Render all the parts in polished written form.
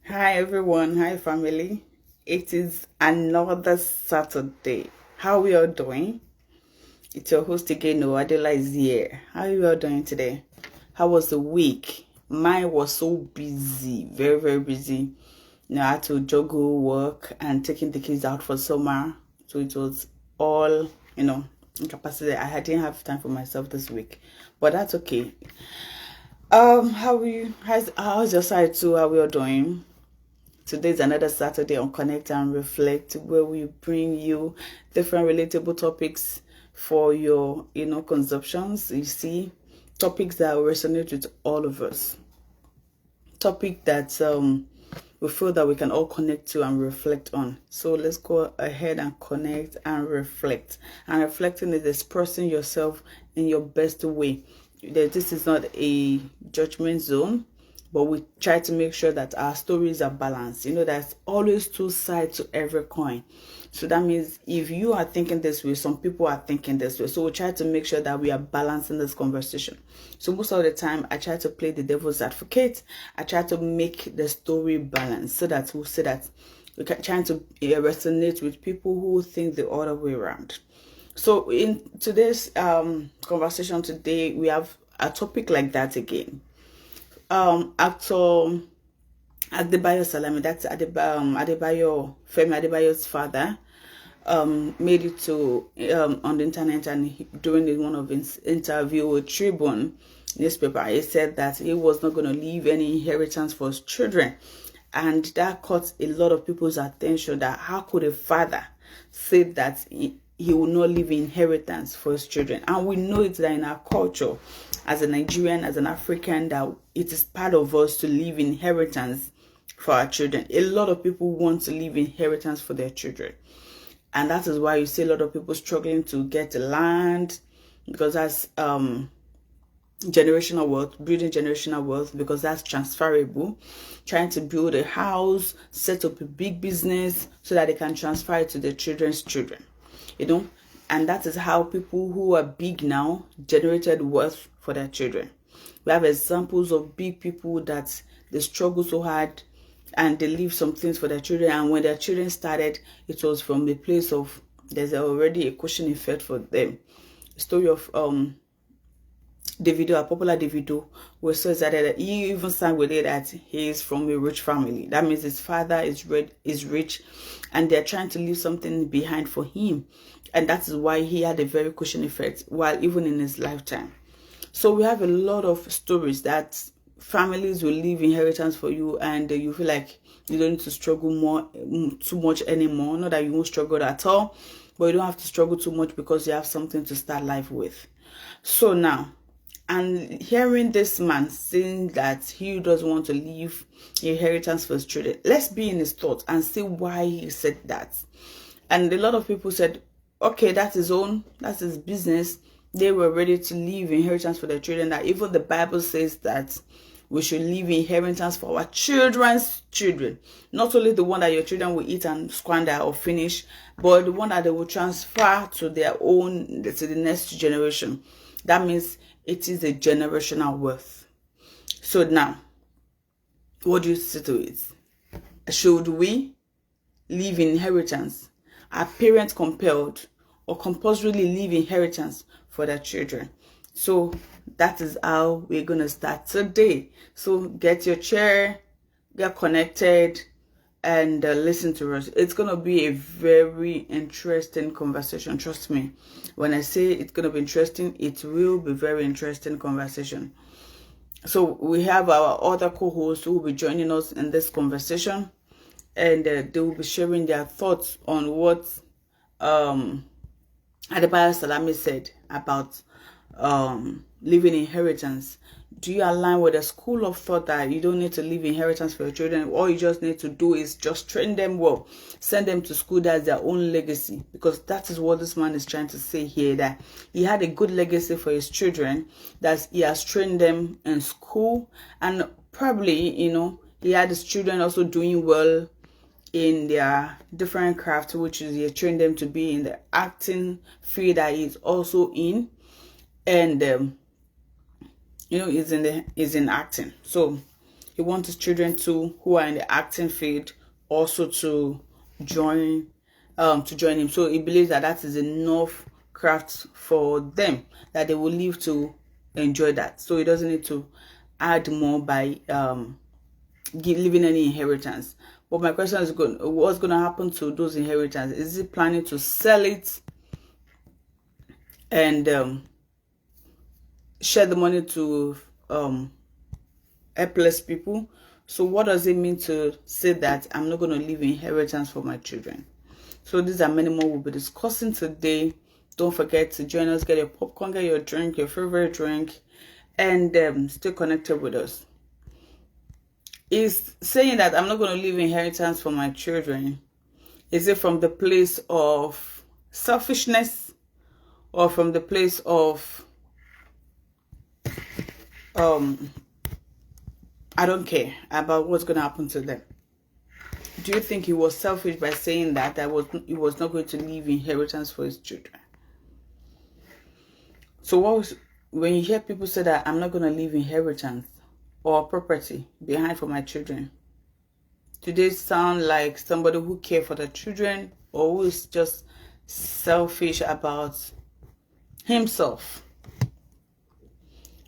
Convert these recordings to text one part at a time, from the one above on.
Hi everyone, hi family. It is another Saturday. How we all doing? It's your host again, Adela is here. How are you all doing today? How was the week? Mine was so busy, very, very busy. I had to juggle work and taking the kids out for summer. So it was all, in capacity. I didn't have time for myself this week. But that's okay. How are you? How's your side too? How we all doing? Today's another Saturday on Connect and Reflect, where we bring you different relatable topics for your, consumptions. You see, topics that resonate with all of us. Topic that we feel that we can all connect to and reflect on. So let's go ahead and connect and reflect. And reflecting is expressing yourself in your best way. This is not a judgment zone, but we try to make sure that our stories are balanced. There's always two sides to every coin. So that means if you are thinking this way, some people are thinking this way. So we try to make sure that we are balancing this conversation. So most of the time, I try to play the devil's advocate. I try to make the story balanced so that we'll say that we're trying to resonate with people who think the other way around. So in today's conversation today, we have a topic like that again. Actor Adebayo Salami, that's Adebayo's father, made it to on the internet, and during one of his interview with Tribune newspaper, he said that he was not going to leave any inheritance for his children, and that caught a lot of people's attention. That how could a father say that he will not leave inheritance for his children? And we know it that in our culture, as a Nigerian, as an African, that it is part of us to leave inheritance for our children. A lot of people want to leave inheritance for their children. And that is why you see a lot of people struggling to get land, because that's generational wealth, building generational wealth, because that's transferable. Trying to build a house, set up a big business so that they can transfer it to their children's children. And that is how people who are big now generated wealth for their children. We have examples of big people that they struggle so hard and they leave some things for their children, and when their children started, it was from the place of there's already a cushion effect for them. The story of Davido, a popular Davido, was so excited that he even sang with it that he is from a rich family. That means his father is rich, and they're trying to leave something behind for him, and that is why he had a very cushion effect while even in his lifetime. So we have a lot of stories that families will leave inheritance for you, and you feel like you don't need to struggle too much anymore. Not that you won't struggle at all, but you don't have to struggle too much because you have something to start life with. So now, and hearing this man saying that he doesn't want to leave inheritance for his children, let's be in his thoughts and see why he said that. And a lot of people said, okay, that's his business. They were ready to leave inheritance for their children. That even the Bible says that we should leave inheritance for our children's children. Not only the one that your children will eat and squander or finish, but the one that they will transfer to their own, to the next generation. That means it is a generational wealth. So now, what do you say to it? Should we leave inheritance? Are parents compelled or compulsorily leave inheritance for their children? So that is how we're going to start today. So get your chair, get connected, and listen to us. It's going to be a very interesting conversation. Trust me. When I say it's going to be interesting, it will be very interesting conversation. So we have our other co-hosts who will be joining us in this conversation, and they will be sharing their thoughts on what Adebayo Salami said about leaving inheritance. Do you align with a school of thought that you don't need to leave inheritance for your children? All you just need to do is just train them well, send them to school. That's their own legacy, because that is what this man is trying to say here, that he had a good legacy for his children, that he has trained them in school, and probably, he had his children also doing well in their different crafts, which is he trained them to be in the acting field that he's also in, and is in acting. So He wants his children who are in the acting field also to join him. So he believes that that is enough craft for them, that they will live to enjoy that. So he doesn't need to add more by leaving any inheritance. But my question is, what's going to happen to those inheritance? Is he planning to sell it and share the money to helpless people? So what does it mean to say that I'm not going to leave inheritance for my children? So these are many more we'll be discussing today. Don't forget to join us, get your popcorn, get your drink, your favorite drink, and stay connected with us. Is saying that I'm not going to leave inheritance for my children, is it from the place of selfishness or from the place of I don't care about what's going to happen to them? Do you think he was selfish by saying that he was not going to leave inheritance for his children? So when you hear people say that I'm not going to leave inheritance or property behind for my children, do they sound like somebody who cares for the children or who is just selfish about himself?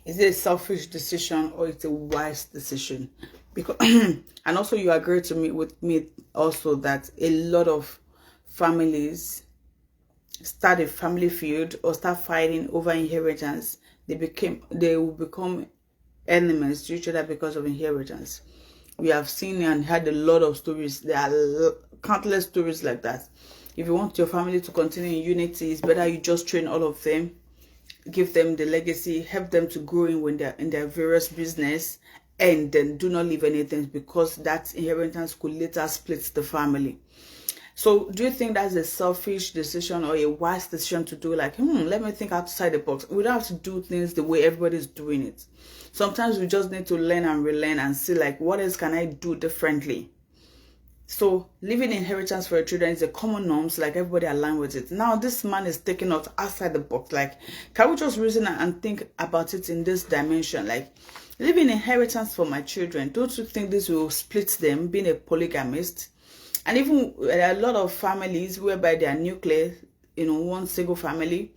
Is it a selfish decision or it's a wise decision? Because and also you agree with me also that a lot of families start a family feud or start fighting over inheritance. They will become enemies to each other because of inheritance. We have seen and heard a lot of stories. There are countless stories like that. If you want your family to continue in unity, it's better you just train all of them, give them the legacy, help them to grow in when they're in their various business, and then do not leave anything, because that inheritance could later split the family. So do you think that's a selfish decision or a wise decision to do? Like, let me think outside the box. We don't have to do things the way everybody's doing it. Sometimes we just need to learn and relearn and see, like, what else can I do differently? So leaving inheritance for your children is a common norm, so like everybody align with it. Now this man is taking us outside the box. Like, can we just reason and think about it in this dimension? Like, leaving inheritance for my children, don't you think this will split them, being a polygamist? And even there are a lot of families whereby they are nuclear, one single family,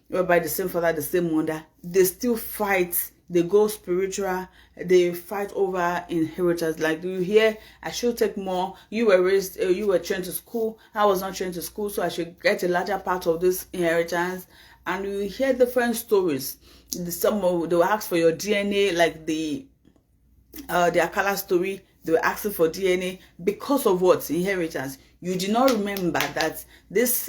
whereby the same father, the same mother, they still fight. They go spiritual. They fight over inheritance. Like, do you hear? I should take more. You were trained to school. I was not trained to school, so I should get a larger part of this inheritance. And you hear different stories. They will ask for your DNA, like the Akala story. They were asking for DNA because of what? Inheritance. You did not remember that this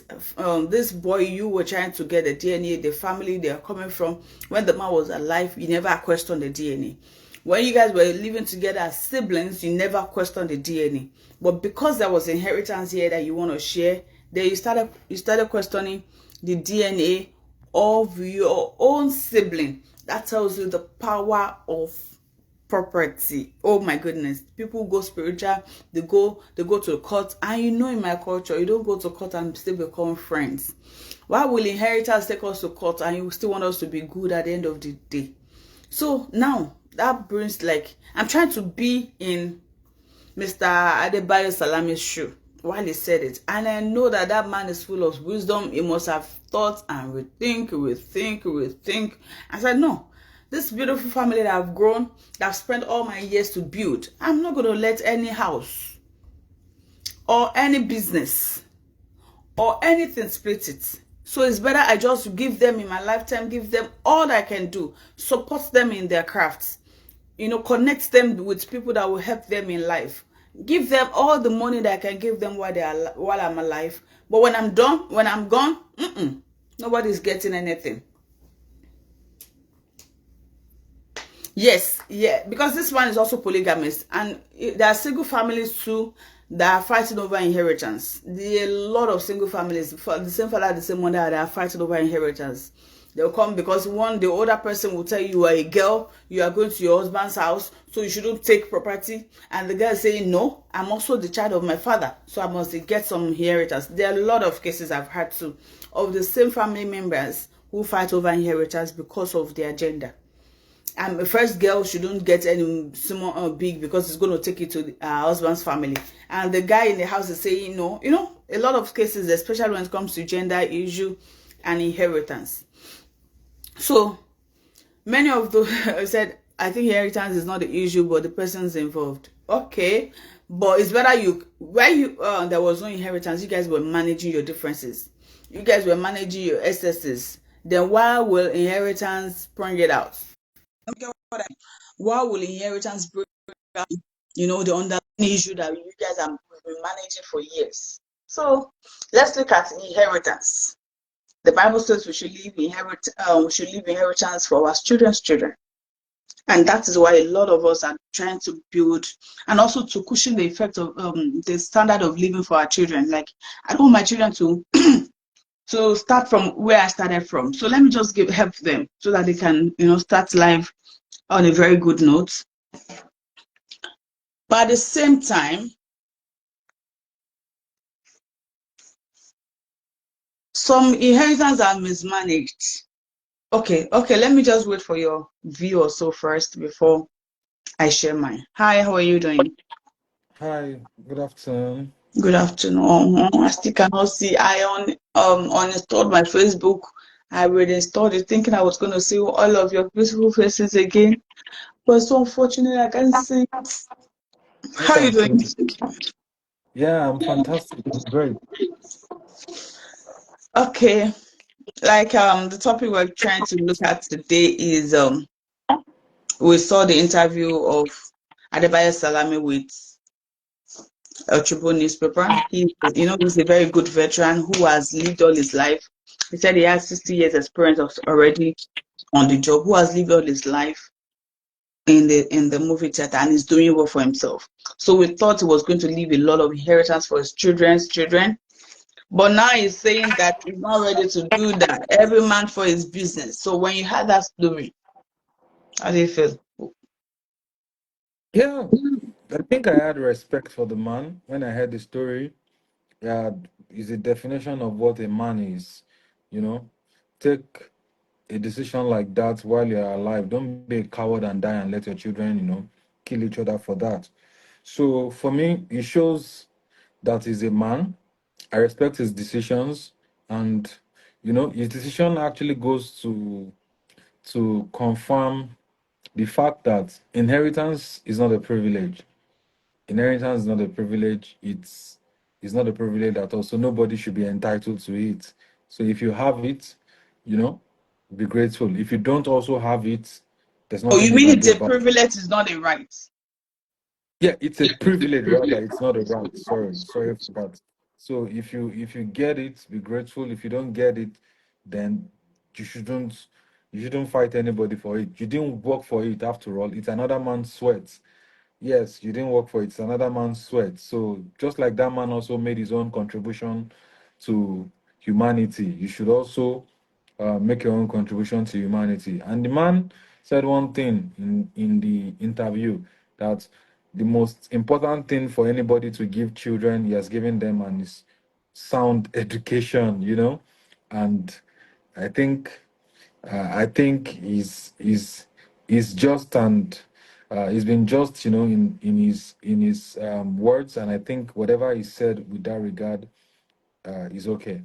boy you were trying to get the DNA, the family they are coming from, when the man was alive, you never questioned the DNA. When you guys were living together as siblings, you never questioned the DNA. But because there was inheritance here that you want to share, then you started questioning the DNA of your own sibling. That tells you the power of property. Oh my goodness, people go spiritual, they go to the court, and in my culture, you don't go to court and still become friends. Why will inheritance take us to court and you still want us to be good at the end of the day? So now that brings, like, I'm trying to be in Mr. Adebayo Salami's shoe while he said it, and I know that man is full of wisdom. He must have thought and rethink. I said, no, this beautiful family that I've grown, that I've spent all my years to build, I'm not going to let any house or any business or anything split it. So it's better I just give them in my lifetime, give them all that I can do, support them in their crafts, connect them with people that will help them in life, give them all the money that I can give them while I'm alive. But when I'm gone, nobody's getting anything. Yes, yeah, because this one is also polygamist, and there are single families too that are fighting over inheritance. There are a lot of single families, for the same father, the same mother, that are fighting over inheritance. They'll come because the older person will tell you are a girl, you are going to your husband's house, so you shouldn't take property. And the girl is saying, no, I'm also the child of my father, so I must get some inheritance. There are a lot of cases I've had too of the same family members who fight over inheritance because of their gender. the first girl shouldn't get any small big because it's going to take it to her husband's family. And the guy in the house is saying no. You know, a lot of cases, especially when it comes to gender issue and inheritance. So many of the said, I think inheritance is not the issue, but the person's involved. Okay, but it's better there was no inheritance, you guys were managing your differences. You guys were managing your excesses. Then why will inheritance bring it out? Why will inheritance bring out, the underlying issue that you guys have been managing for years? So let's look at inheritance. The Bible says we should leave inheritance for our children's children. And that is why a lot of us are trying to build and also to cushion the effect of the standard of living for our children. Like, I don't want my children to to start from where I started from. So let me just help them so that they can, start life on a very good note. But at the same time, some inheritance are mismanaged. Okay, let me just wait for your view or so first before I share mine. Hi, how are you doing? Hi, good afternoon. Good afternoon. I still cannot see. I uninstalled my Facebook. I reinstalled it thinking I was going to see all of your beautiful faces again. But so unfortunately, I can't see. I How are you can doing? see. Yeah, I'm fantastic. I'm great. Okay. Like the topic we're trying to look at today is we saw the interview of Adebayo Salami with a Tribune newspaper. He's a very good veteran who has lived all his life. He said he has 60 years experience already on the job, who has lived all his life in the movie theater and is doing well for himself. So we thought he was going to leave a lot of inheritance for his children's children. But now he's saying that he's not ready to do that. Every man for his business. So when you had that story, how do you feel? Yeah, I think I had respect for the man when I heard the story. Yeah, is a definition of what a man is. You know, take a decision like that while you're alive. Don't be a coward and die and let your children, kill each other for that. So for me, it shows that he's a man. I respect his decisions, and his decision actually goes to confirm the fact that inheritance is not a privilege. Inheritance is not a privilege. It's not a privilege at all. So nobody should be entitled to it. So if you have it, you know, be grateful. If you don't also have it, there's Oh, nothing you you mean can it's do a about it. privilege, it's not a right? Yeah, it's a privilege rather. It's not a right. Sorry for that. So if you get it, be grateful. If you don't get it, then you shouldn't you shouldn't fight anybody for it. You didn't work for it after all. It's another man's sweat. Yes, you didn't work for it. It's another man's sweat. So just like that man also made his own contribution to humanity, you should also make your own contribution to humanity. And the man said one thing in the interview, that the most important thing for anybody to give children, he has given them, and is sound education. And I think he's just, and he's been just, in his words, and I think whatever he said with that regard is okay.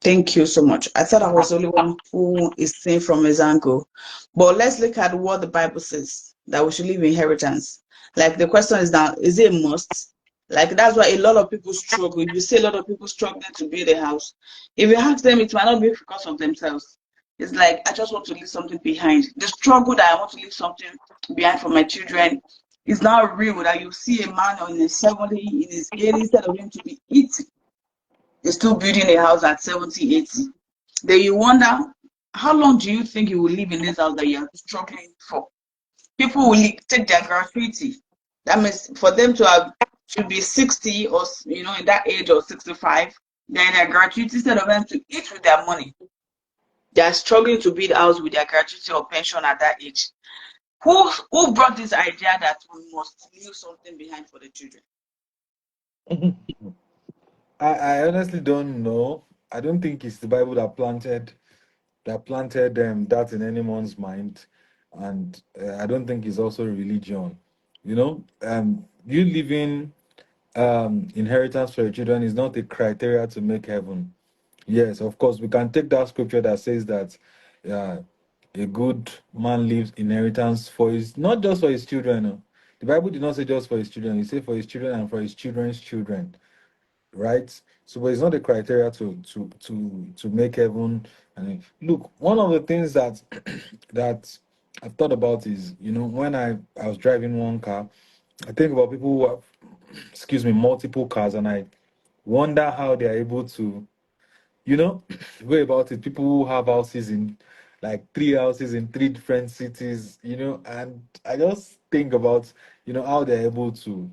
Thank you so much. I thought I was the only one who is seeing from his angle. But let's look at what the Bible says that we should leave inheritance. Like the question is now, is it a must? Like that's why a lot of people struggle. If you see a lot of people struggling to build a house, if you ask them, it might not be because of themselves. It's like I just want to leave something behind. The struggle that I want to leave something behind for my children is not real. That you see a man in his 70, in his 80s, instead of him to be eating, is still building a house at 70, 80. Then you wonder, how long do you think you will live in this house that you're struggling for? People will take their gratuity. That means for them to be 60 or in that age or 65, then their gratuity instead of them to eat with their money. They are struggling to build a house with their gratuity or pension at that age. Who brought this idea that we must leave something behind for the children? I honestly don't know. I don't think it's the Bible that planted that planted that in anyone's mind, and I don't think it's also religion. You leaving inheritance for your children is not a criteria to make heaven. Yes, of course, we can take that scripture that says that uh, a good man leaves inheritance for his, not just for his children. No. The Bible did not say just for his children; it said for his children and for his children's children, right? So, but it's not a criteria to make heaven. And look, one of the things that that I've thought about is, when I was driving one car, I think about people who have, excuse me, multiple cars, and I wonder how they're able to, you know, go about it. People who have houses in, like, three houses in three different cities, and I just think about, how they're able to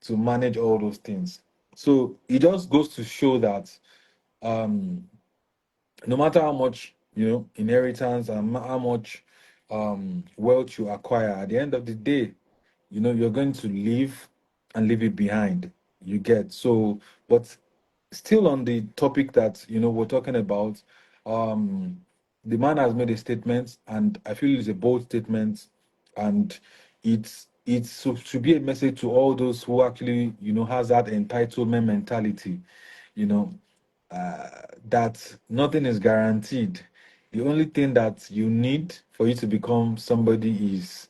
manage all those things. So it just goes to show that um no matter how much, inheritance and how much wealth you acquire, at the end of the day, you're going to live and leave it behind. You get so, but still on the topic that we're talking about, um the man has made a statement, and I feel it's a bold statement, and should be a message to all those who actually has that entitlement mentality, you know that nothing is guaranteed. The only thing that you need for you to become somebody is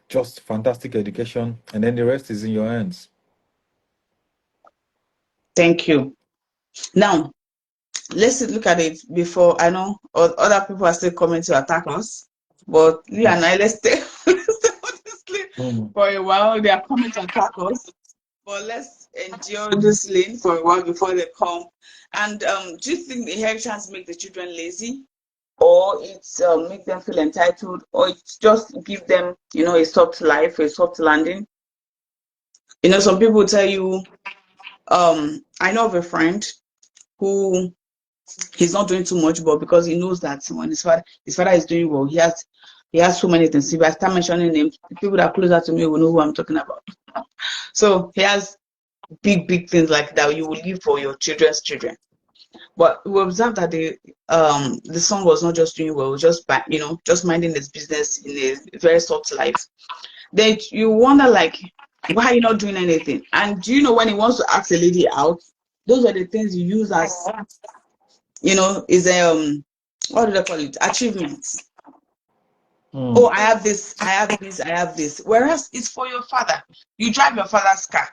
just fantastic education, and then the rest is in your hands. Thank you. Now, let's look at it before. I know other people are still coming to attack us, but you and I, let's stay, let's stay honestly Mm. for a while. They are coming to attack us, but let's endure this lane for a while before they come. And do you think the inheritance make the children lazy, or it's make them feel entitled, or it's just give them, a soft life, a soft landing? Some people tell you, I know of a friend who he's not doing too much, but because he knows that when his father is doing well, he has so many things. If I start mentioning names, the people that are closer to me will know who I'm talking about. So he has big things like that you will leave for your children's children. But we observed that the son was not just doing well, just just minding his business in a very soft life. Then you wonder, like, why are you not doing anything? And do you know when he wants to ask a lady out, those are the things you use as is what do they call it? Achievements. Oh, Mm. I have this, I have this, I have this. Whereas it's for your father. You drive your father's car,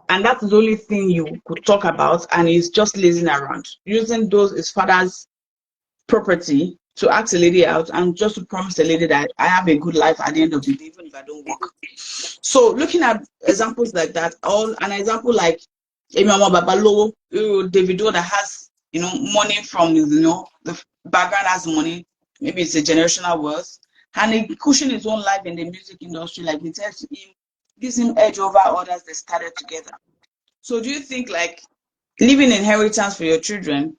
and that's the only thing you could talk about, and he's just lazing around, using those his father's property to ask a lady out and just to promise a lady that I have a good life at the end of the day, even if I don't work. So looking at examples like that, or an example like Emmanuel Babalowo, Davido, that has money from the background, has money, maybe it's a generational wealth, and he cushion his own life in the music industry, like he tells him, gives him edge over others that started together. So do you think, like, leaving inheritance for your children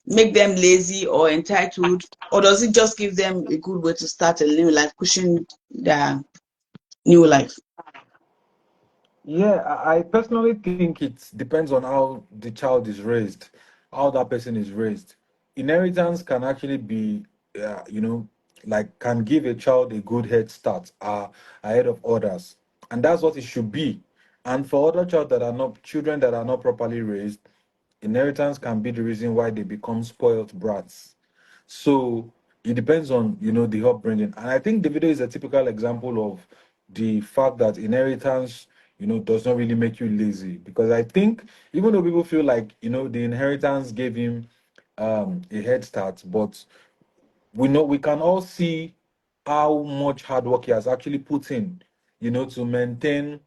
make them lazy or entitled, or does it just give them a good way to start a new life, pushing their new life? Yeah, I personally think it depends on how the child is raised, how that person is raised. Inheritance can actually be, like, can give a child a good head start ahead of others, and that's what it should be. And for other children that are not properly raised, inheritance can be the reason why they become spoiled brats. So it depends on the upbringing, and I think Davido is a typical example of the fact that inheritance does not really make you lazy, because I think even though people feel like the inheritance gave him a head start, but we can all see how much hard work he has actually put in, to maintain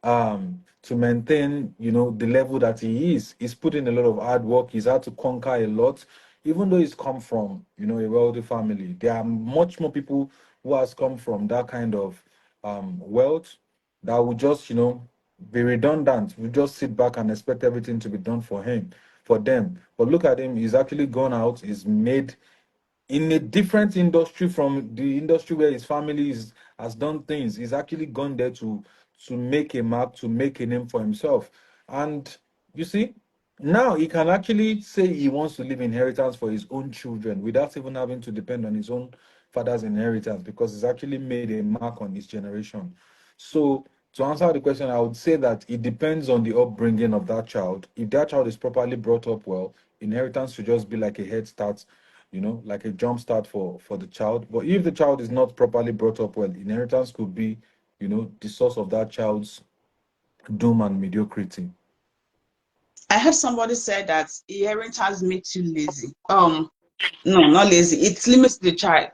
the level that he is. He's put in a lot of hard work. He's had to conquer a lot, even though he's come from a wealthy family. There are much more people who has come from that kind of wealth that would just be redundant. We just sit back and expect everything to be done for them. But look at him, he's actually gone out, he's made in a different industry from the industry where his family has done things. He's actually gone there to make a mark, to make a name for himself. And you see, Now he can actually say he wants to leave inheritance for his own children without even having to depend on his own father's inheritance, because he's actually made a mark on his generation. So to answer the question, I would say that it depends on the upbringing of that child. If that child is properly brought up well, inheritance should just be like a head start, like a jump start for the child. But if the child is not properly brought up well, inheritance could be, the source of that child's doom and mediocrity. I heard somebody say that inheritance makes you lazy. No, not lazy. It limits the child.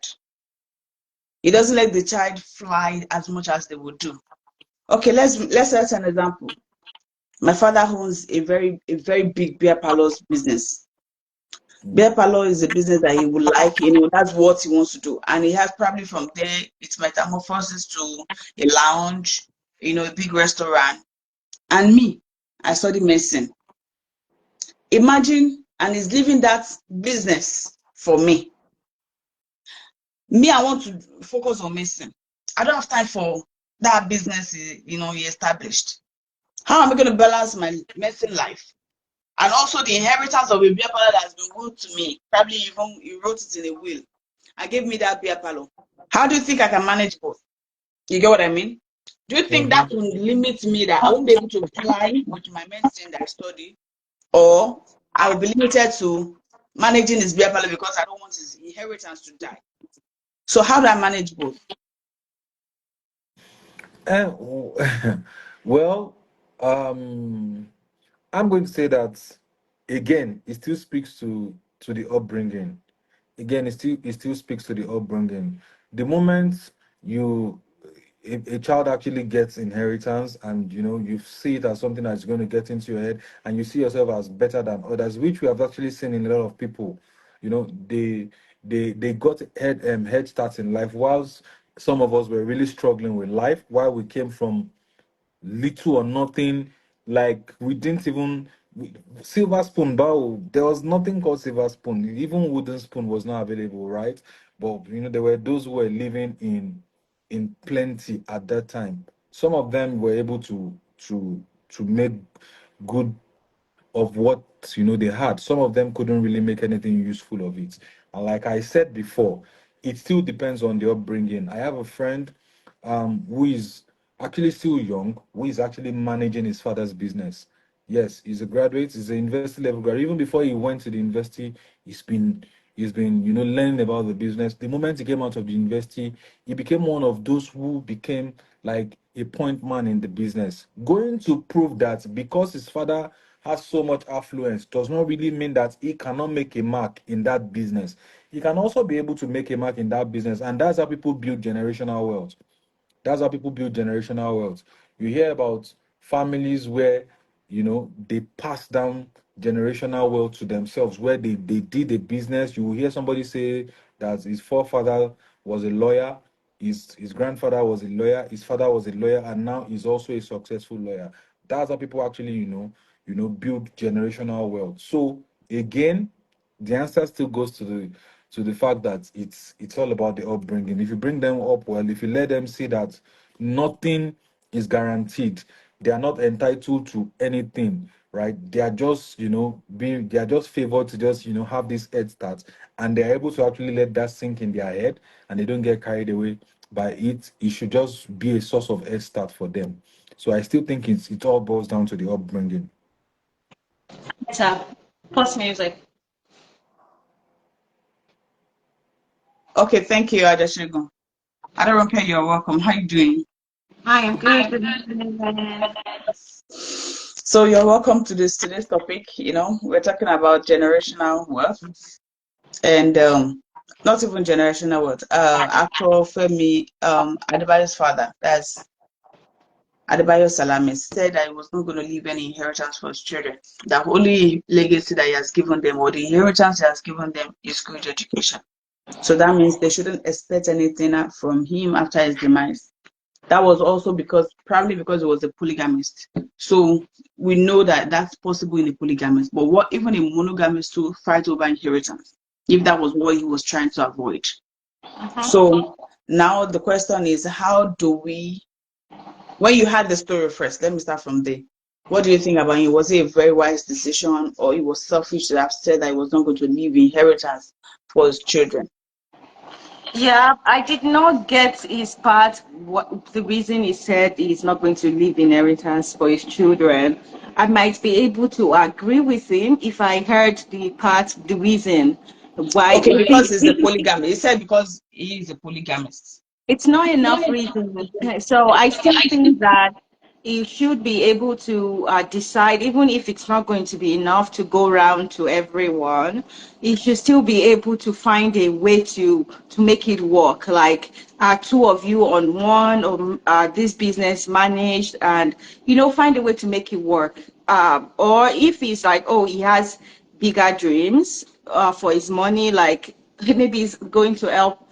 It doesn't let the child fly as much as they would do. Okay, let's set an example. My father owns a very big beer parlors business. Mm. Beer parlor is a business that he would like, that's what he wants to do. And he has probably from there, it's metamorphosis to a lounge, a big restaurant. And me, I study medicine. Imagine, and he's leaving that business for me. Me, I want to focus on medicine. I don't have time for that business, he established. How am I going to balance my medicine life? And also the inheritance of a beer parlor that has been willed to me. Probably even he wrote it in a will and gave me that beer parlor. How do you think I can manage both? You get what I mean? Do you think Mm-hmm. that will limit me, that I won't be able to fly with my medicine that I study? Or I will be limited to managing his beer parlor because I don't want his inheritance to die? So how do I manage both? And well, um, I'm going to say that again. It still speaks to the upbringing. Again, it still speaks to the upbringing. The moment you a child actually gets inheritance, and you see it as something that's going to get into your head, and you see yourself as better than others, which we have actually seen in a lot of people. They got head starts in life, whilst some of us were really struggling with life, while we came from little or nothing. Like we didn't even silver spoon bow. There was nothing called silver spoon. Even wooden spoon was not available, right? But there were those who were living in plenty at that time. Some of them were able to make good of what they had. Some of them couldn't really make anything useful of it. And like I said before, it still depends on the upbringing. I have a friend who is actually still young, who is actually managing his father's business. Yes, he's a graduate, he's a university level graduate. Even before he went to the university, he's been learning about the business. The moment he came out of the university, he became one of those who became like a point man in the business. Going to prove that because his father has so much affluence does not really mean that he cannot make a mark in that business. He can also be able to make a mark in that business, and that's how people build generational wealth. That's how people build generational wealth. You hear about families where, they pass down generational wealth to themselves, where they did a business. You will hear somebody say that his forefather was a lawyer, his grandfather was a lawyer, his father was a lawyer, and now he's also a successful lawyer. That's how people actually, build generational wealth. So again, the answer still goes to the fact that it's all about the upbringing. If you bring them up well, if you let them see that nothing is guaranteed, they are not entitled to anything, right? They are just they are just favored to just have this head start, and they're able to actually let that sink in their head, and they don't get carried away by it. It should just be a source of head start for them. So I still think it all boils down to the upbringing. Better. Plus music. Okay, thank you, Adeshegun. Aderonke, you're welcome. How you doing? I am good. Good evening. So you're welcome to today's topic. We're talking about generational wealth, and not even generational wealth. Actor Femi Adebayo's father, that's Adebayo Salami, said that he was not going to leave any inheritance for his children. The only legacy that he has given them, or the inheritance he has given them, is good education. So that means they shouldn't expect anything from him after his demise. That was also probably because he was a polygamist. So we know that that's possible in a polygamist. But what even a monogamist to fight over inheritance, if that was what he was trying to avoid? So now the question is, how do we? When you had the story first, let me start from there. What do you think about it? Was it a very wise decision, or it was selfish to have said that he was not going to leave inheritance for his children? Yeah, I did not get his part. What the reason he said he's not going to leave inheritance for his children. I might be able to agree with him if I heard the reason why. Okay, because he's a polygamist. He said because he is a polygamist. It's not enough reason. So I still think that you should be able to decide, even if it's not going to be enough to go around to everyone, you should still be able to find a way to make it work. Like two of you on one, or this business managed, and find a way to make it work. Or if he's like, oh, he has bigger dreams for his money, like maybe he's going to help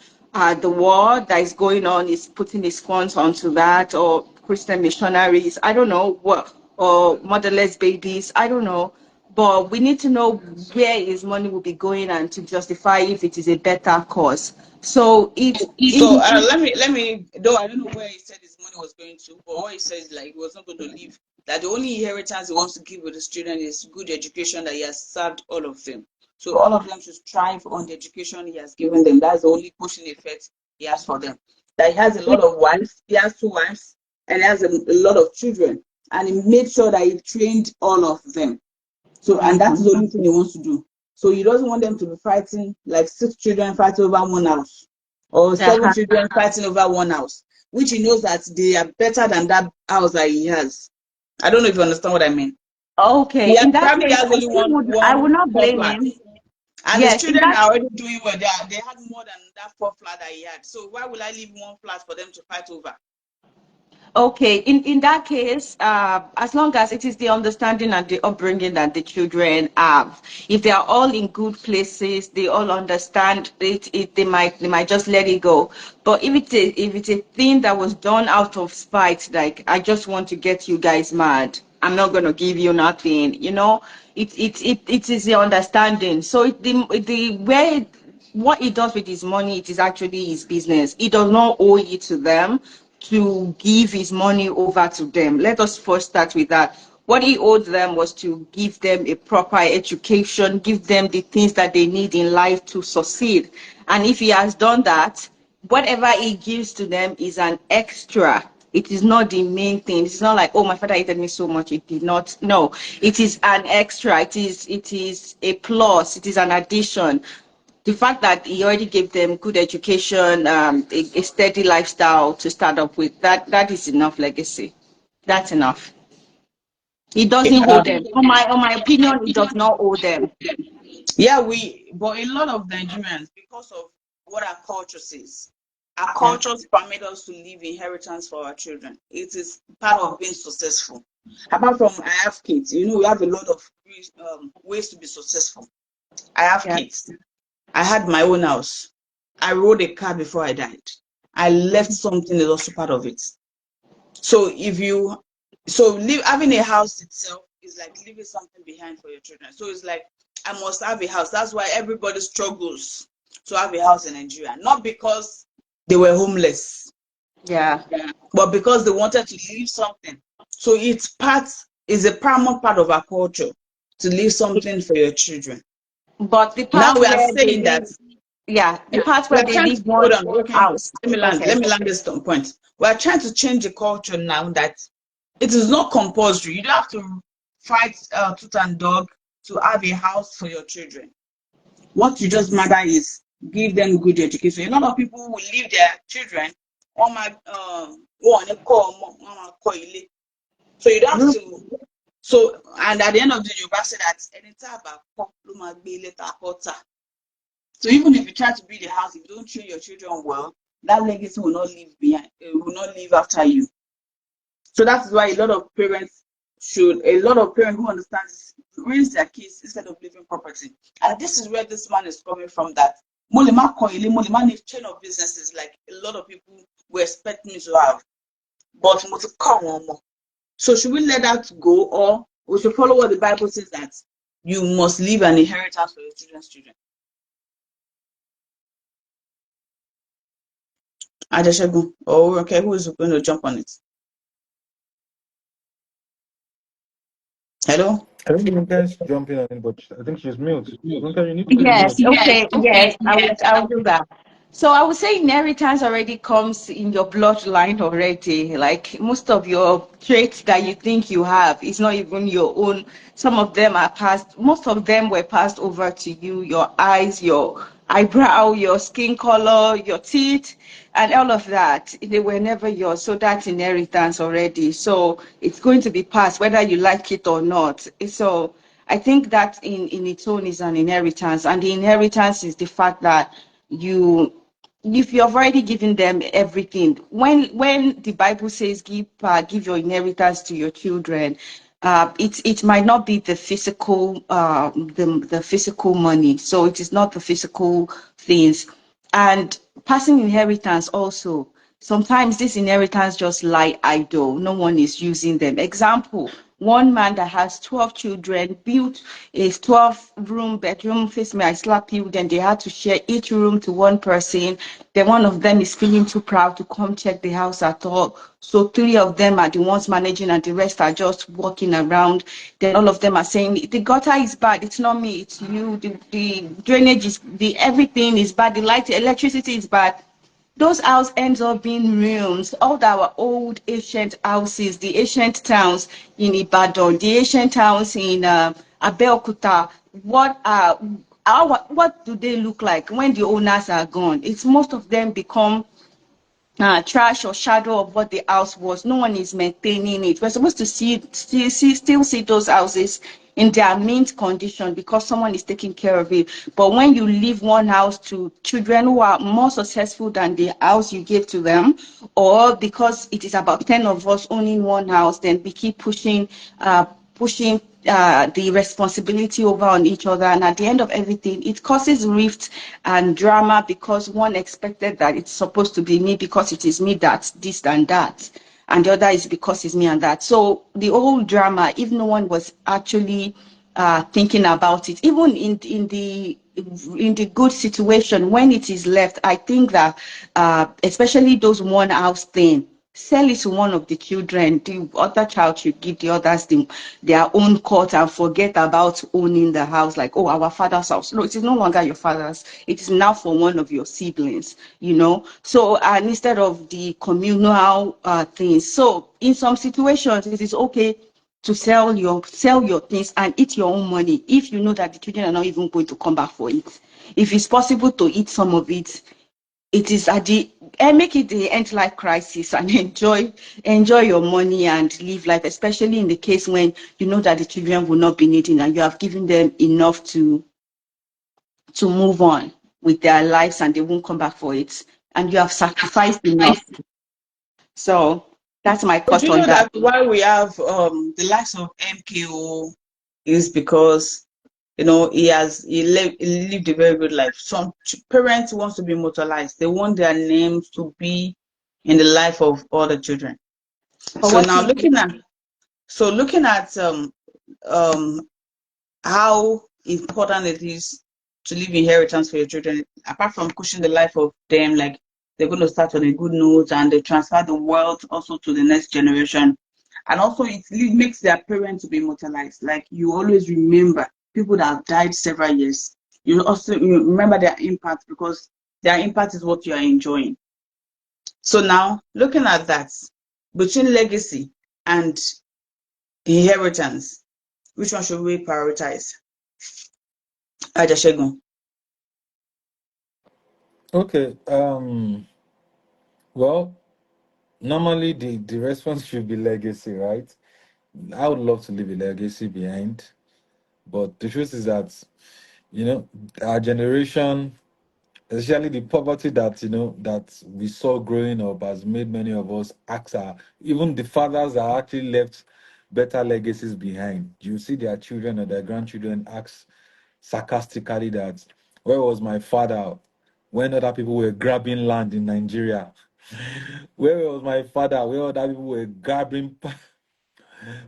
the war that is going on, is putting his funds onto that, or Christian missionaries, I don't know what, or motherless babies, I don't know. But we need to know where his money will be going and to justify if it is a better cause. So So let me though I don't know where he said his money was going to, but what he says like he was not going to leave. That the only inheritance he wants to give with his children is good education that he has served all of them. So all of them should strive on the education he has given them. That's the only pushing effect he has for them. That he has a lot of wives, he has two wives, and he has a lot of children. And he made sure that he trained all of them. So, and that's the only thing he wants to do. So he doesn't want them to be fighting like six children fighting over one house, or seven uh, children fighting over one house, which he knows that they are better than that house that he has. I don't know if you understand what I mean. okay, He has, in that probably case, has only I would one not four blame flat, him. and his Yes, in children that are already doing well. They had more than that four flat that he had. So why will I leave one flat for them to fight over? Okay, in that case, as long as it is the understanding and the upbringing that the children have, if they are all in good places, they all understand it, they might just let it go. But if it's a thing that was done out of spite, like I just want to get you guys mad, I'm not gonna give you nothing, it is the understanding. So the way what he does with his money, it is actually his business. He does not owe it to them to give his money over to them. Let us first start with that. What he owed them was to give them a proper education, give them the things that they need in life to succeed. And if he has done that, whatever he gives to them is an extra. It is not the main thing. It's not like, oh, my father hated me so much. It did not. No, it is an extra. It is a plus. It is an addition. The fact that he already gave them good education, a steady lifestyle to start up with, that is enough legacy. That's enough. He doesn't hold them. On my opinion, he does not owe them. Yeah, but a lot of Nigerians, because of what our culture says, our Yeah. cultures permit us to leave inheritance for our children. It is part of being successful. Apart from I have kids, we have a lot of ways to be successful. I have Yeah. kids. I had my own house. I rode a car before I died. I left something is also part of it. So having a house itself is like leaving something behind for your children. So it's like I must have a house. That's why everybody struggles to have a house in Nigeria. Not because they were homeless, Yeah. but because they wanted to leave something. So is a paramount part of our culture to leave something for your children. But the Now part we are where they saying that live, yeah, the part we where are they trying to live one hold on. Okay, house. let me land. Okay. Let me land this point. We are trying to change the culture now that it is not compulsory. You don't have to fight tooth and dog to have a house for your children. What you just matter is give them good education. A lot of people will leave their children on my so you don't have Mhm. to. So and at the end of the day, you say that anytime about so even if you try to build a house, if you don't train your children well, that legacy will not live behind. It will not live after you. So that's why a lot of parents who understand this raise their kids instead of leaving property. And this is where this man is coming from. That Molima need chain of businesses like a lot of people will expect me to have. But come on more. So should we let that go, or we should follow what the Bible says that you must leave an inheritance for your children's children? Adeshegun. Oh, okay. Who is going to jump on it? Hello? I think Ronke's jumping on it, but I think she's mute. Ronke, you need to take Yes, mute. okay, yes, I will do that. So I would say inheritance already comes in your bloodline already. Like most of your traits that you think you have, it's not even your own. Some of them are passed, most of them were passed over to you, your eyes, your eyebrow, your skin color, your teeth, and all of that. They were never yours. So that's inheritance already. So it's going to be passed whether you like it or not. So I think that in its own is an inheritance, and the inheritance is the fact that you, if you have already given them everything, when the Bible says give your inheritance to your children, it might not be the physical the physical money, so it is not the physical things, and passing inheritance also. Sometimes this inheritance just lie idle. No one is using them. Example, one man that has 12 children built a 12-room bedroom, face me, I slap you. Then they had to share each room to one person. Then one of them is feeling too proud to come check the house at all. So three of them are the ones managing and the rest are just walking around. Then all of them are saying, the gutter is bad. It's not me, it's you. The drainage is, the everything is bad. The light, electricity is bad. Those houses ends up being ruins. All our old ancient houses, the ancient towns in Ibadan, the ancient towns in Abeokuta, what do they look like when the owners are gone? It's most of them become trash or shadow of what the house was. No one is maintaining it. We're supposed to still see those houses in their mint condition because someone is taking care of it. But when you leave one house to children who are more successful than the house you gave to them, or because it is about 10 of us owning one house, then we keep pushing the responsibility over on each other, and at the end of everything it causes rift and drama because one expected that it's supposed to be me because it is me that's this and that, and the other is because it's me and that. So the whole drama, if no one was actually thinking about it, even in the good situation when it is left, I think that especially those one house thing, sell it to one of the children. The other child should give the others their own court and forget about owning the house like, oh, our father's house. No, it is no longer your father's. It is now for one of your siblings, you know. So, and instead of the communal things. So in some situations, it is okay to sell your things and eat your own money if you know that the children are not even going to come back for it. If it's possible to eat some of it, it is at the and make it the end life crisis and enjoy your money and live life, especially in the case when you know that the children will not be needing and you have given them enough to move on with their lives and they won't come back for it, and you have sacrificed enough. So that's my But cut you on know that. that why we have the likes of MKO is because he lived a very good life. Some parents want to be immortalized. They want their names to be in the life of all the children. But So what now if looking at um how important it is to leave inheritance for your children, apart from pushing the life of them, like they're going to start on a good note and they transfer the wealth also to the next generation. And also, it makes their parents to be immortalized. Like you always remember people that have died several years. You remember their impact because their impact is what you are enjoying. So now, looking at that, between legacy and inheritance, which one should we prioritize? Ajashegun. Okay. Well, normally the response should be legacy, right? I would love to leave a legacy behind, but the truth is that our generation, especially the poverty that that we saw growing up, has made many of us ask our even the fathers that actually left better legacies behind. You see their children or their grandchildren ask sarcastically that, where was my father when other people were grabbing land in Nigeria? Where was my father when other people were grabbing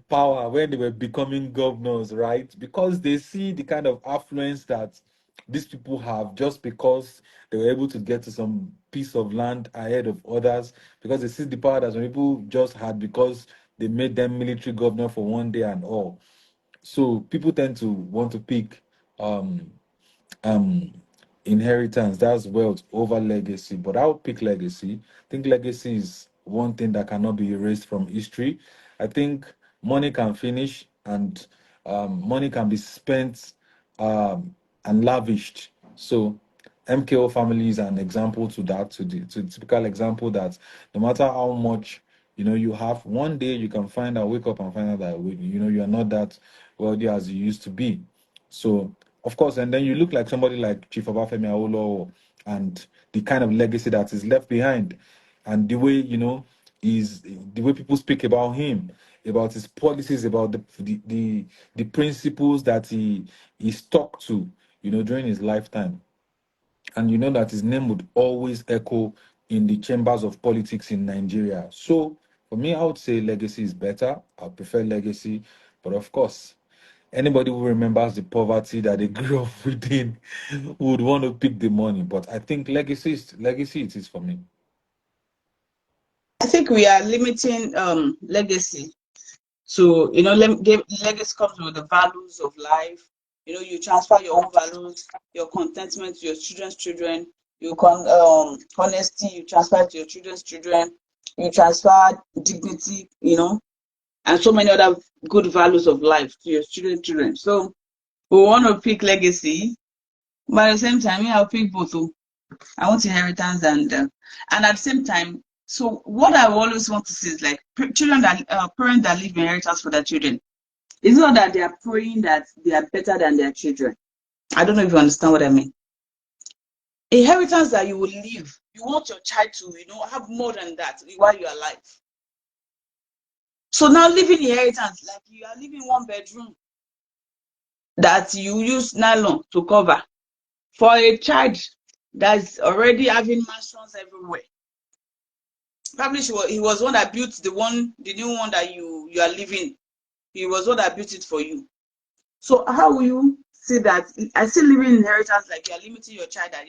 power when they were becoming governors, right? Because they see the kind of affluence that these people have just because they were able to get to some piece of land ahead of others, because they see the power that some people just had because they made them military governor for one day and all. So people tend to want to pick um um inheritance, that's wealth, over legacy. But I would pick legacy. I think legacy is one thing that cannot be erased from history. I think money can finish, and money can be spent and lavished. So MKO family is an example to that, to the typical example that no matter how much you have, one day you can wake up and find out that you are not that wealthy as you used to be. So of course, and then you look like somebody like Chief Obafemi Awolowo, and the kind of legacy that is left behind, and the way is the way people speak about him, about his policies, about the principles that he stuck to, during his lifetime, and you know that his name would always echo in the chambers of politics in Nigeria. So for me, I would say legacy is better. I prefer legacy, but of course, anybody who remembers the poverty that they grew up within would want to pick the money. But I think legacy it is for me. I think we are limiting legacy to, legacy comes with the values of life. You transfer your own values, your contentment to your children's children, honesty, you transfer to your children's children, you transfer dignity, and so many other good values of life to your children's children. So we want to pick legacy, but at the same time, I'll pick both. I want inheritance, and at the same time, so what I always want to see is like parents that leave inheritance for their children. It's not that they are praying that they are better than their children. I don't know if you understand what I mean. Inheritance that you will leave, you want your child to, have more than that while you're alive. So now leaving inheritance, like you are leaving one bedroom that you use nylon to cover for a child that's already having mansions everywhere. Probably he was one that built the new one that you are living. He was one that built it for you. So how will you see that? I still live in inheritance, like you're limiting your child that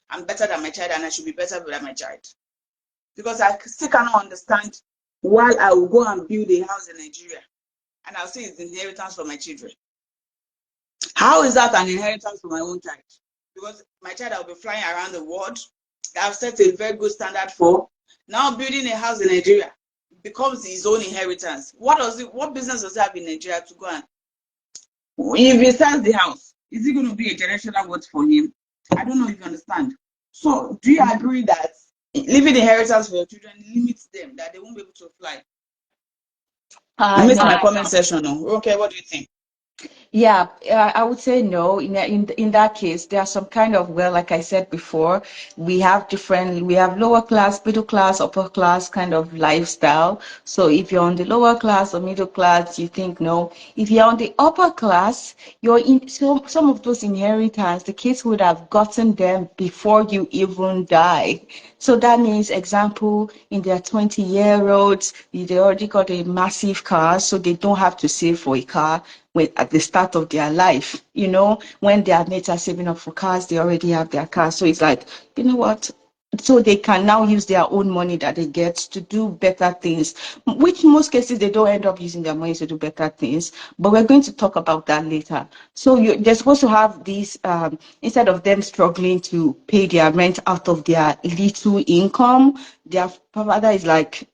I'm better than my child and I should be better than my child. Because I still cannot understand why I will go and build a house in Nigeria and I'll say it's inheritance for my children. How is that an inheritance for my own child? Because my child will be flying around the world. I've set a very good standard for. Now building a house in Nigeria becomes his own inheritance. What business does he have in Nigeria to go and if he sells the house, is it going to be a generational wealth for him? I don't know if you understand. So do you agree that leaving inheritance for your children limits them, that they won't be able to fly? You missed my comment section. No. Okay, what do you think? Yeah, I would say no. In that case, there are some kind of, well, like I said before, we have lower class, middle class, upper class kind of lifestyle. So if you're on the lower class or middle class, you think no. If you're on the upper class, some of those inheritance, the kids would have gotten them before you even die. So that means, example, in their 20-year-olds, they already got a massive car, so they don't have to save for a car at the start of their life. When their mates are saving up for cars, they already have their car. So it's like, you know what? So they can now use their own money that they get to do better things, which in most cases they don't end up using their money to do better things. But we're going to talk about that later. So they're supposed to have these, instead of them struggling to pay their rent out of their little income, their father is like,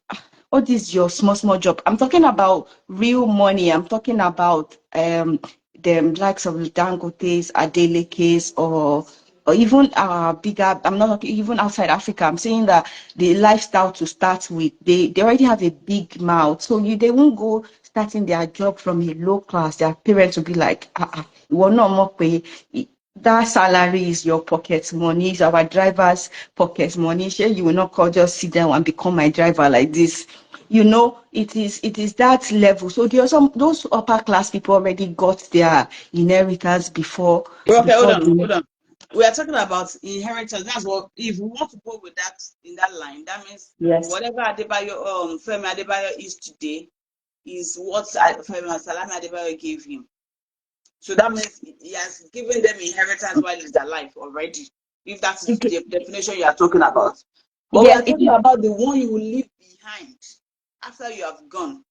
what is your small job? I'm talking about real money. I'm talking about the likes of Dangote's, Adeleke's, or even bigger. I'm not talking even outside Africa. I'm saying that the lifestyle to start with, they already have a big mouth, so they won't go starting their job from a low class. Their parents will be like, you will not more pay. That salary is your pocket money, is our driver's pocket money. Sure, you will not call, just sit down and become my driver like this. It is that level. So there are those upper class people already got their inheritance before Okay, hold before on, the hold on. We are talking about inheritance. That's what, if we want to go with that in that line, that means yes. whatever Femi Adebayo is today is what Femi Salami Adebayo gave him. So that means he has given them inheritance while he's alive already, if that is Okay. the definition you are talking about. But we Yes, are talking about the one you will leave behind after you have gone.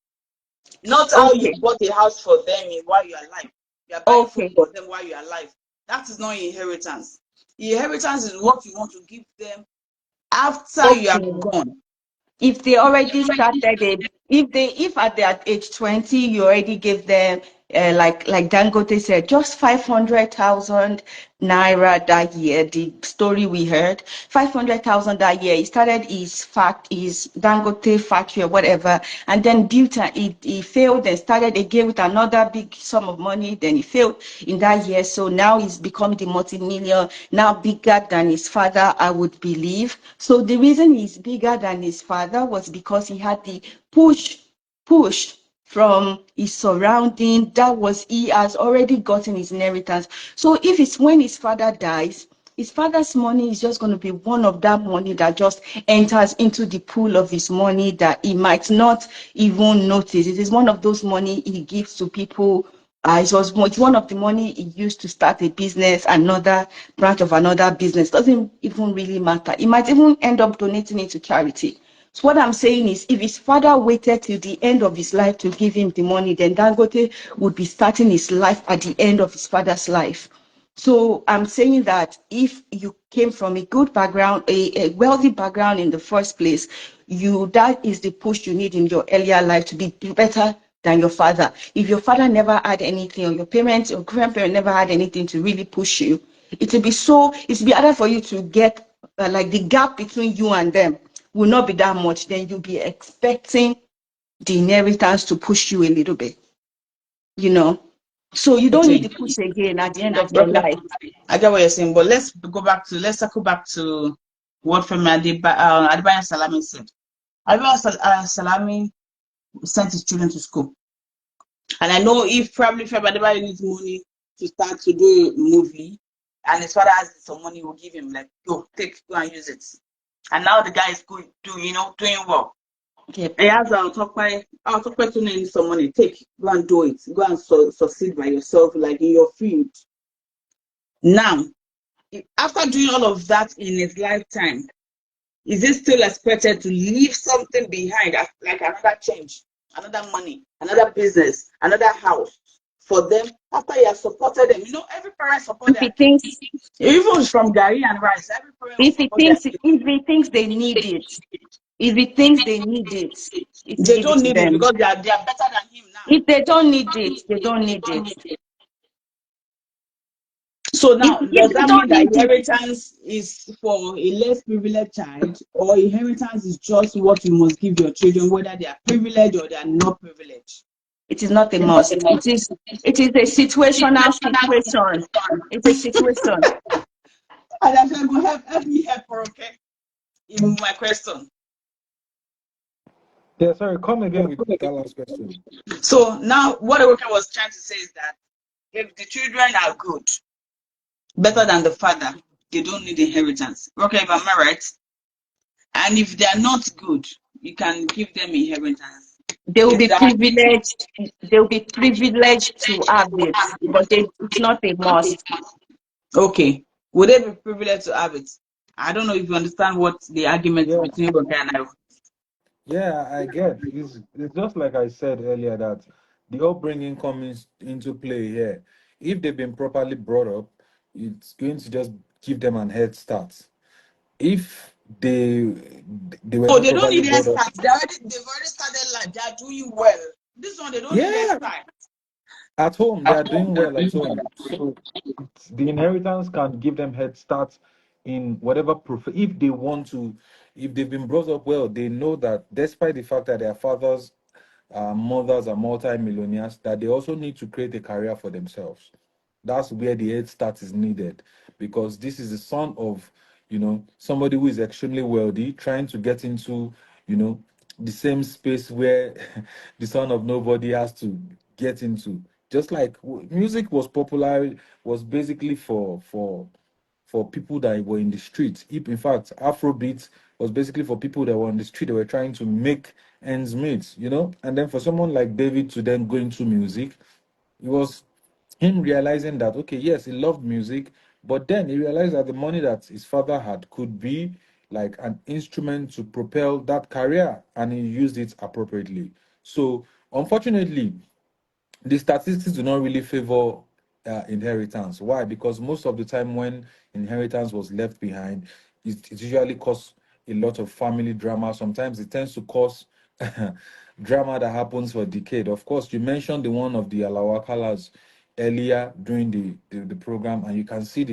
Not how you Okay, bought a house for them while you're alive. You're buying food okay, for them while you're alive. That is not inheritance. Inheritance is what you want to give them after you are okay. gone. If they already started it, if at their age 20 you already gave them like Dangote said, just 500,000 naira that year, the story we heard, 500,000 that year, he started his Dangote factory or whatever, and then built he failed and started again with another big sum of money, then he failed in that year. So now he's become the multi-million, now bigger than his father, I would believe. So the reason he's bigger than his father was because he had the push from his surrounding. That was, he has already gotten his inheritance. So if it's when his father dies, his father's money is just going to be one of that money that just enters into the pool of his money that he might not even notice. It is one of those money he gives to people. It's one of the money he used to start a business, another branch of another business. Doesn't even really matter. He might even end up donating it to charity. So what I'm saying is, if his father waited till the end of his life to give him the money, then Dangote would be starting his life at the end of his father's life. So I'm saying that if you came from a good background, a wealthy background in the first place, that is the push you need in your earlier life to be better than your father. If your father never had anything, or your parents or grandparents never had anything to really push you, it'll be harder for you to get like the gap between you and them will not be that much. Then you'll be expecting the inheritance to push you a little bit, you know. So you don't need Okay. the push again at the end of your Okay. life. I get what you're saying, but let's circle back to what Adebayo Salami said. Salami sent his children to school. And I know if Adebayo needs money to start to do a movie and his father has some money, he will give him, like, go and use it. And now the guy is going doing well. Yep. He has our talk to need some money. Go and do it. Go and succeed by yourself, like in your field. Now, after doing all of that in his lifetime, is it still expected to leave something behind, like another change, another money, another business, another house for them after you have supported them? Every parent support If their he kids. thinks Even from Gary and Rice, every parent will support their kids. if he thinks they need it, if he thinks they need it, he should They give it don't to need it them. because they are better than him now. If they don't need it, they don't need it. So If now, if does they that mean don't that need it, inheritance is for a less privileged child, or inheritance is just what you must give your children, whether they are privileged or they are not privileged? it is not a must. It is a situational situation. It's a situation. And I said, go help me help her, okay? In my question. Yeah, sorry, come again with that last question. So now, what Ewoke was trying to say is that if the children are good, better than the father, they don't need inheritance. Okay, if I'm right. And if they are not good, you can give them inheritance. They will Is be that privileged. They will be privileged to have it, but it's not a must. okay? Would they be privileged to have it? I don't know if you understand what the argument Yeah, between Ewoke and I. yeah, I get. It's just like I said earlier that the upbringing comes into play here. If they've been properly brought up, it's going to just give them an head start. If they were Oh, not they don't properly need brought up, hairstyle. They've already started life. They are doing well. This one, they don't need yeah, hairstyle. at home they are doing well at home. So the inheritance can give them head start in whatever if they want to. If they've been brought up well, they know that despite the fact that their fathers, mothers are multi-millionaires, that they also need to create a career for themselves. That's where the head start is needed, because this is the son of, somebody who is extremely wealthy trying to get into, the same space where the son of nobody has to get into. Just like music was popular, was basically for people that were in the street. If in fact Afrobeat was basically for people that were on the street, they were trying to make ends meet. And then for someone like David to then go into music, it was him realizing that, okay, yes, he loved music, but then he realized that the money that his father had could be like an instrument to propel that career, and he used it appropriately. So Unfortunately, the statistics do not really favor inheritance. Why? Because most of the time when inheritance was left behind, it usually causes a lot of family drama. Sometimes it tends to cause drama that happens for a decade. Of course, you mentioned the one of the Alawakalas earlier during the program, and you can see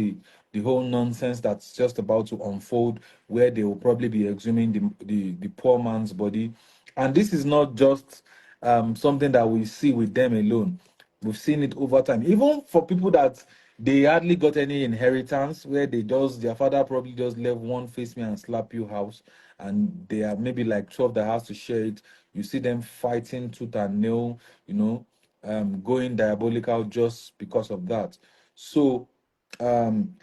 the whole nonsense that's just about to unfold, where they will probably be exhuming the poor man's body. And this is not just something that we see with them alone. We've seen it over time, even for people that they hardly got any inheritance, where their father probably just left one face me and slap you house, and they are maybe like 12 that has to share it. You see them fighting tooth and nail, going diabolical just because of that. So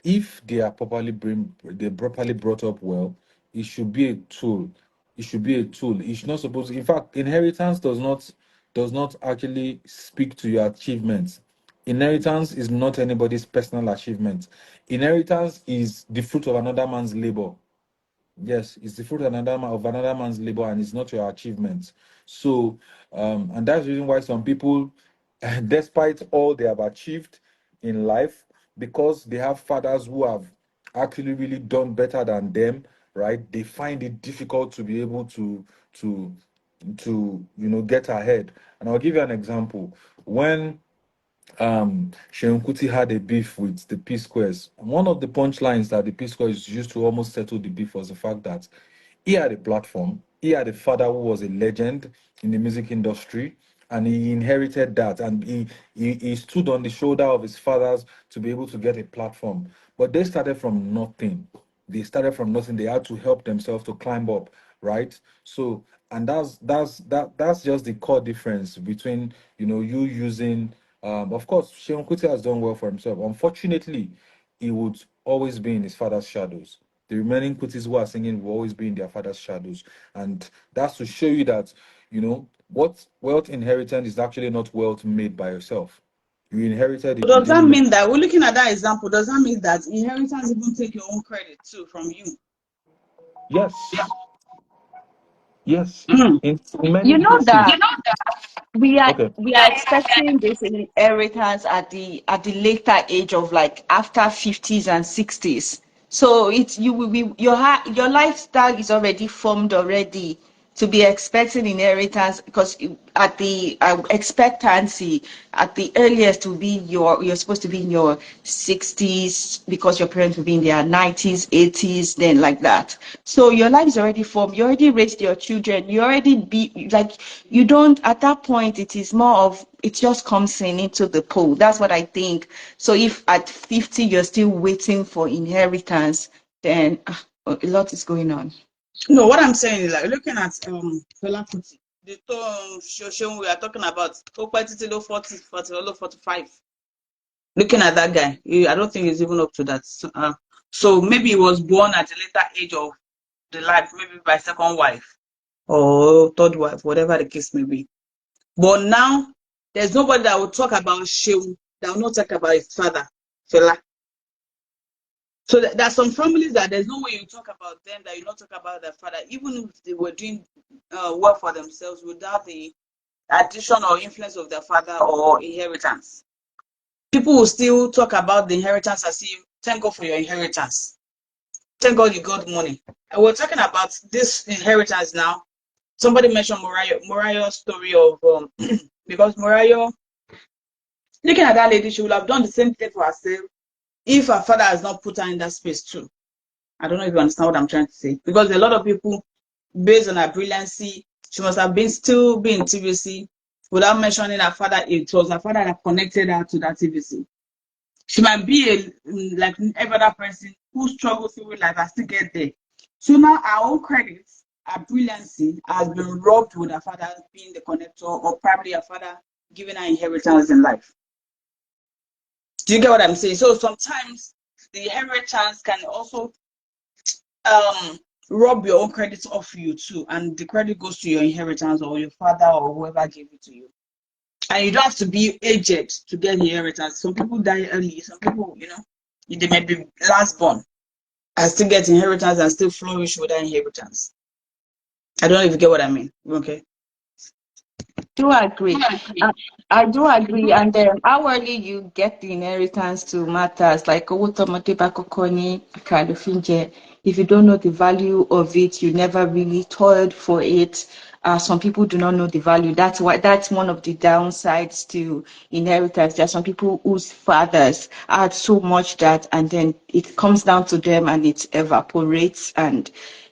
if they're properly brought up well, it should be a tool. It should be a tool. It's not supposed in fact, inheritance does not actually speak to your achievements. Inheritance is not anybody's personal achievement. Inheritance is the fruit of another man's labor. Yes, it's the fruit of another man's labor, and it's not your achievement. So, and that's the reason why some people, despite all they have achieved in life, because they have fathers who have actually really done better than them, right? They find it difficult to be able to get ahead. And I'll give you an example. When Sheon Kuti had a beef with the P Squares. One of the punchlines that the P Squares used to almost settle the beef was the fact that he had a platform, he had a father who was a legend in the music industry, and he inherited that, and he stood on the shoulder of his fathers to be able to get a platform. But they started from nothing. They had to help themselves to climb up, right? So, and that's just the core difference between you using. Of course, Sheon Kuti has done well for himself. Unfortunately, he would always be in his father's shadows. The remaining Kutis who are singing will always be in their father's shadows, and that's to show you that what wealth inheritance is actually not wealth made by yourself. You inherited it. You Does that didn't make. mean that we're looking at that example? Does that mean that inheritance even take your own credit too from you? Yes, yes. Mm. In many You know cases. that we are Okay. we are expecting this inheritance at the later age of like after 50s and 60s. So it's you will be your lifestyle is already formed already to be expecting inheritance, because at the expectancy at the earliest will be you're supposed to be in your 60s, because your parents will be in their 90s, 80s, then like that. So your life is already formed. You already raised your children. You already be like, you don't at that point. It is more of it just comes in into the pool. That's what I think. So if at 50 you're still waiting for inheritance, then a lot is going on. No, what I'm saying is like looking at Fela Kuti, the show we are talking about, 40, 45. Looking at that guy, I don't think he's even up to that. So maybe he was born at a later age of the life, maybe by second wife or third wife, whatever the case may be. But now there's nobody that will talk about Shehu that will not talk about his father, Fela. So there are some families that there's no way you talk about them that you not talk about their father, even if they were doing well for themselves without the addition or influence of their father or inheritance. People will still talk about the inheritance as if, thank God for your inheritance. Thank God you got money. And we're talking about this inheritance now. Somebody mentioned Mariah's story of because Mariah, looking at that lady, she would have done the same thing for herself if her father has not put her in that space too. I don't know if you understand what I'm trying to say. Because a lot of people, based on her brilliancy, she must have still been in TVC without mentioning her father. It was her father that connected her to that TVC. She might be like every other person who struggles through life and still get there. So now our own credits, our brilliancy has been robbed with her father being the connector, or probably her father giving her inheritance in life. Do you get what I'm saying? So sometimes the inheritance can also um rob your own credit off you too, and the credit goes to your inheritance or your father or whoever gave it to you. And you don't have to be aged to get inheritance. Some people die early. Some people, they may be last born and still get inheritance and still flourish with that inheritance. I don't know if you get what I mean. Okay. do agree. I, I do agree. And how early you get the inheritance to matters. Like owó tọmọdé bá kọ́kọ́ ní àkàrà ló fi ń jẹ. If you don't know the value of it, you never really toiled for it. Some people do not know the value. That's one of the downsides to inheritance. There are some people whose fathers had so much that, and then it comes down to them and it evaporates, and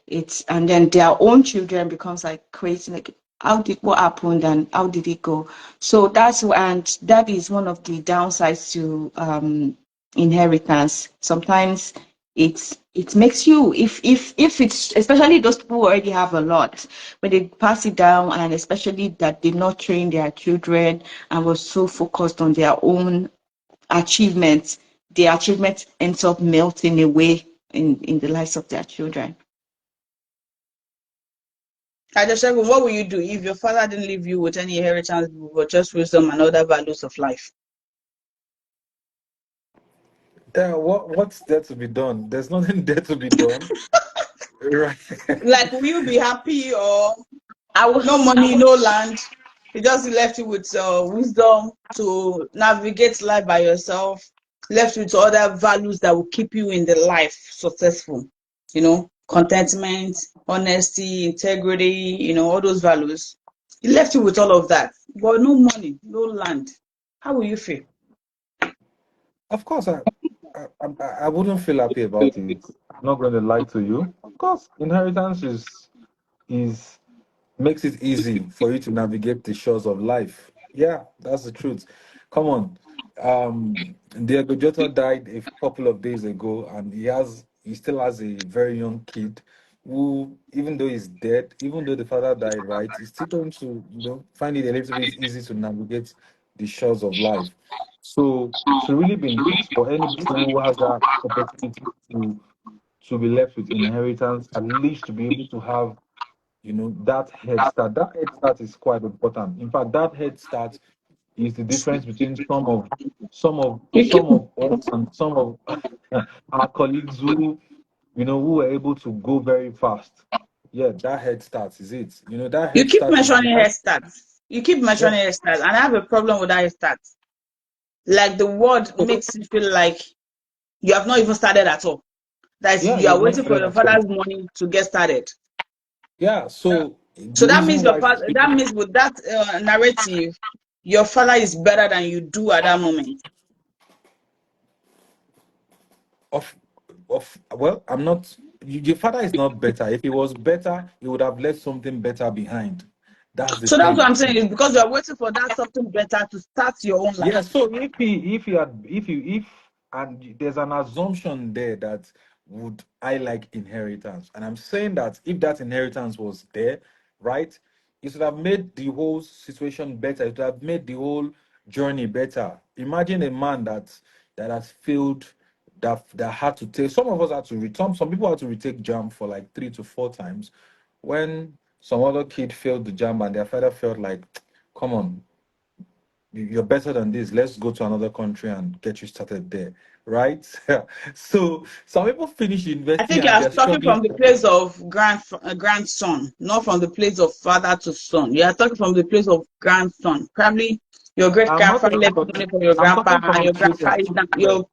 then their own children becomes like crazy, like what happened and how did it go? So that is one of the downsides to inheritance. Sometimes it makes you, if it's, especially those people who already have a lot, when they pass it down, and especially that did not train their children and was so focused on their own achievements, the achievement ends up melting away in the lives of their children. Adesegun, what will you do if your father didn't leave you with any inheritance but just wisdom and other values of life? Yeah, what's there to be done? There's nothing there to be done. Right. Like, will you be happy, or I will. no money, no land? He just left you with wisdom to navigate life by yourself, left with other values that will keep you in the life successful. Contentment, honesty, integrity, all those values. He left you with all of that, but no money, no land. How will you feel? Of course, I wouldn't feel happy about it. I'm not going to lie to you. Of course, inheritance is makes it easy for you to navigate the shores of life. Yeah, that's the truth. Come on. Diego Jota died a couple of days ago, and he still has a very young kid who, even though he's dead, even though the father died, right, he's still going to, find it a little bit easy to navigate the shores of life. So to really be nice for anybody who has that opportunity to be left with inheritance, at least to be able to have that head start. That head start is quite important. In fact, that head start is the difference between You keep some of us and some of our colleagues who were able to go very fast. Yeah, that head start is it. That you head keep start is mentioning that. hairstyles. You keep Yeah. mentioning hairstyles, and I have a problem with that hairstyle. Like, the word So, makes you feel like you have not even started at all. That is, yeah, you you've are not waiting for started your at all. father's money to get started. Yeah. So the So that reason means your why father. That means with that narrative, your father is better than you do at that moment. of well, I'm not. Your father is not better. If he was better, he would have left something better behind. That's the So that's what thing. I'm saying. Is because you are waiting for that something better to start your own Yeah, life. so if and there's an assumption there that would I like inheritance, and I'm saying that if that inheritance was there, right, it would have made the whole situation better. It would have made the whole journey better. Imagine a man that has failed, that had to take. Some of us had to return. Some people had to retake jam for like 3 to 4 times. When some other kid failed the jam and their father felt like, come on, you're better than this. Let's go to another country and get you started there, right? So some people finish I university think you and are they're talking struggling. from the place of grandson, not from the place of father to son. You are talking from the place of grandson. Probably your great I'm not grandfather even left talking. money for your I'm grandpa, talking from and the your place grandpa of is not affluence. your.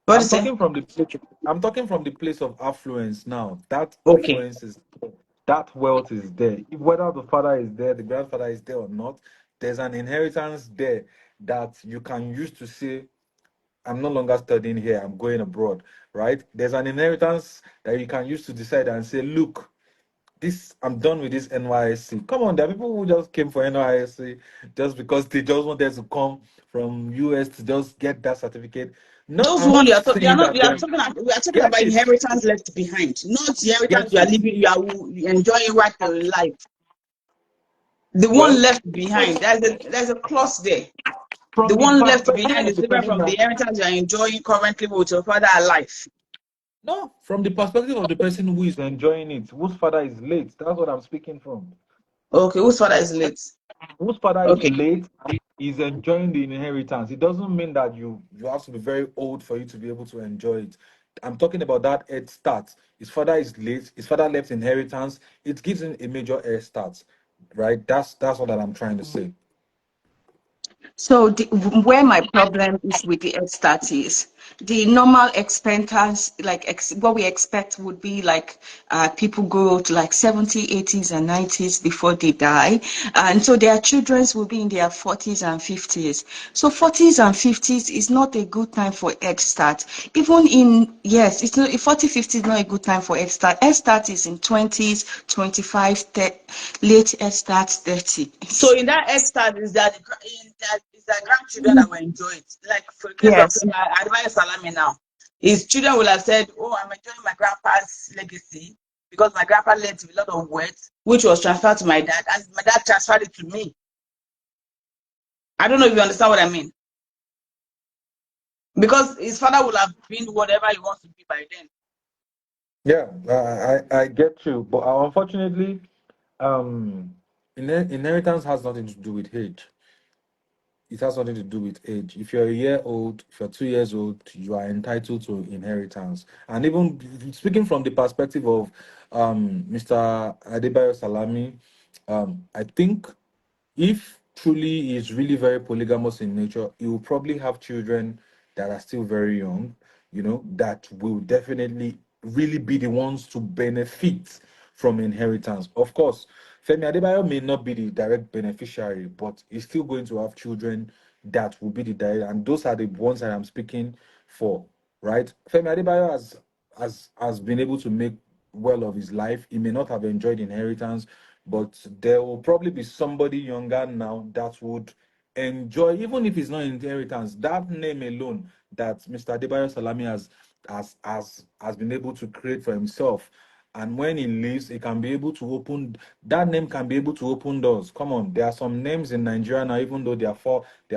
What do you I'm say? talking from the place. I'm talking from the place of affluence now. That Okay. affluence is that wealth is there. If whether the father is there, the grandfather is there or not, there's an inheritance there that you can use to say, I'm no longer studying here, I'm going abroad, right? There's an inheritance that you can use to decide and say, look, this I'm done with this NYSC. Come on, there are people who just came for NYSC just because they just wanted to come from US to just get that certificate. Not Those I'm one not you are talking, you are saying not. that You are they're talking. We are talking get about it. inheritance left behind, not the inheritance you Get are it. living. You are enjoying right your life. The one Well, left behind. There's a clause there. The from the one left perspective behind of is the different person from the that inheritance you are enjoying currently with your father alive. no, from the perspective of the person who is enjoying it, whose father is late. That's what I'm speaking from. Okay, whose father is late? Whose father is Okay. late is enjoying the inheritance. It doesn't mean that you have to be very old for you to be able to enjoy it. I'm talking about that head start. His father is late. His father left inheritance. It gives him a major head start, right? That's what I'm trying to say. So where my problem is with the head start is the normal expenses, like what we expect would be like people grow to like 70s, 80s, and 90s before they die. And so their children will be in their 40s and 50s. So 40s and 50s is not a good time for head start. Even in, yes, it's not, 40, 50 is not a good time for head start. Head start is in 20s, 25, 30, late head start 30. So in that extent, is that grandchildren that will enjoy it. Like for the case of Yes. Adebayo Salami now, his children will have said, "Oh, I'm enjoying my grandpa's legacy because my grandpa left a lot of wealth, which was transferred to my dad, and my dad transferred it to me." I don't know if you understand what I mean. Because his father will have been whatever he wants to be by then. Yeah, I get you, but unfortunately, um, inheritance has nothing to do with age. It has nothing to do with age. If you're a year old, if you're 2 years old, you are entitled to inheritance. And even speaking from the perspective of Mr. Adebayo Salami, I think if truly he is really very polygamous in nature, he will probably have children that are still very young, that will definitely really be the ones to benefit from inheritance. Of course, Femi Adebayo may not be the direct beneficiary, but he's still going to have children that will be the direct, and those are the ones that I'm speaking for, right? Femi Adebayo has been able to make well of his life. He may not have enjoyed inheritance, but there will probably be somebody younger now that would enjoy, even if it's not inheritance, that name alone that Mr. Adebayo Salami has been able to create for himself. And when he leaves, he can be able to open that name can be able to open doors. Come on, there are some names in Nigeria now, even though their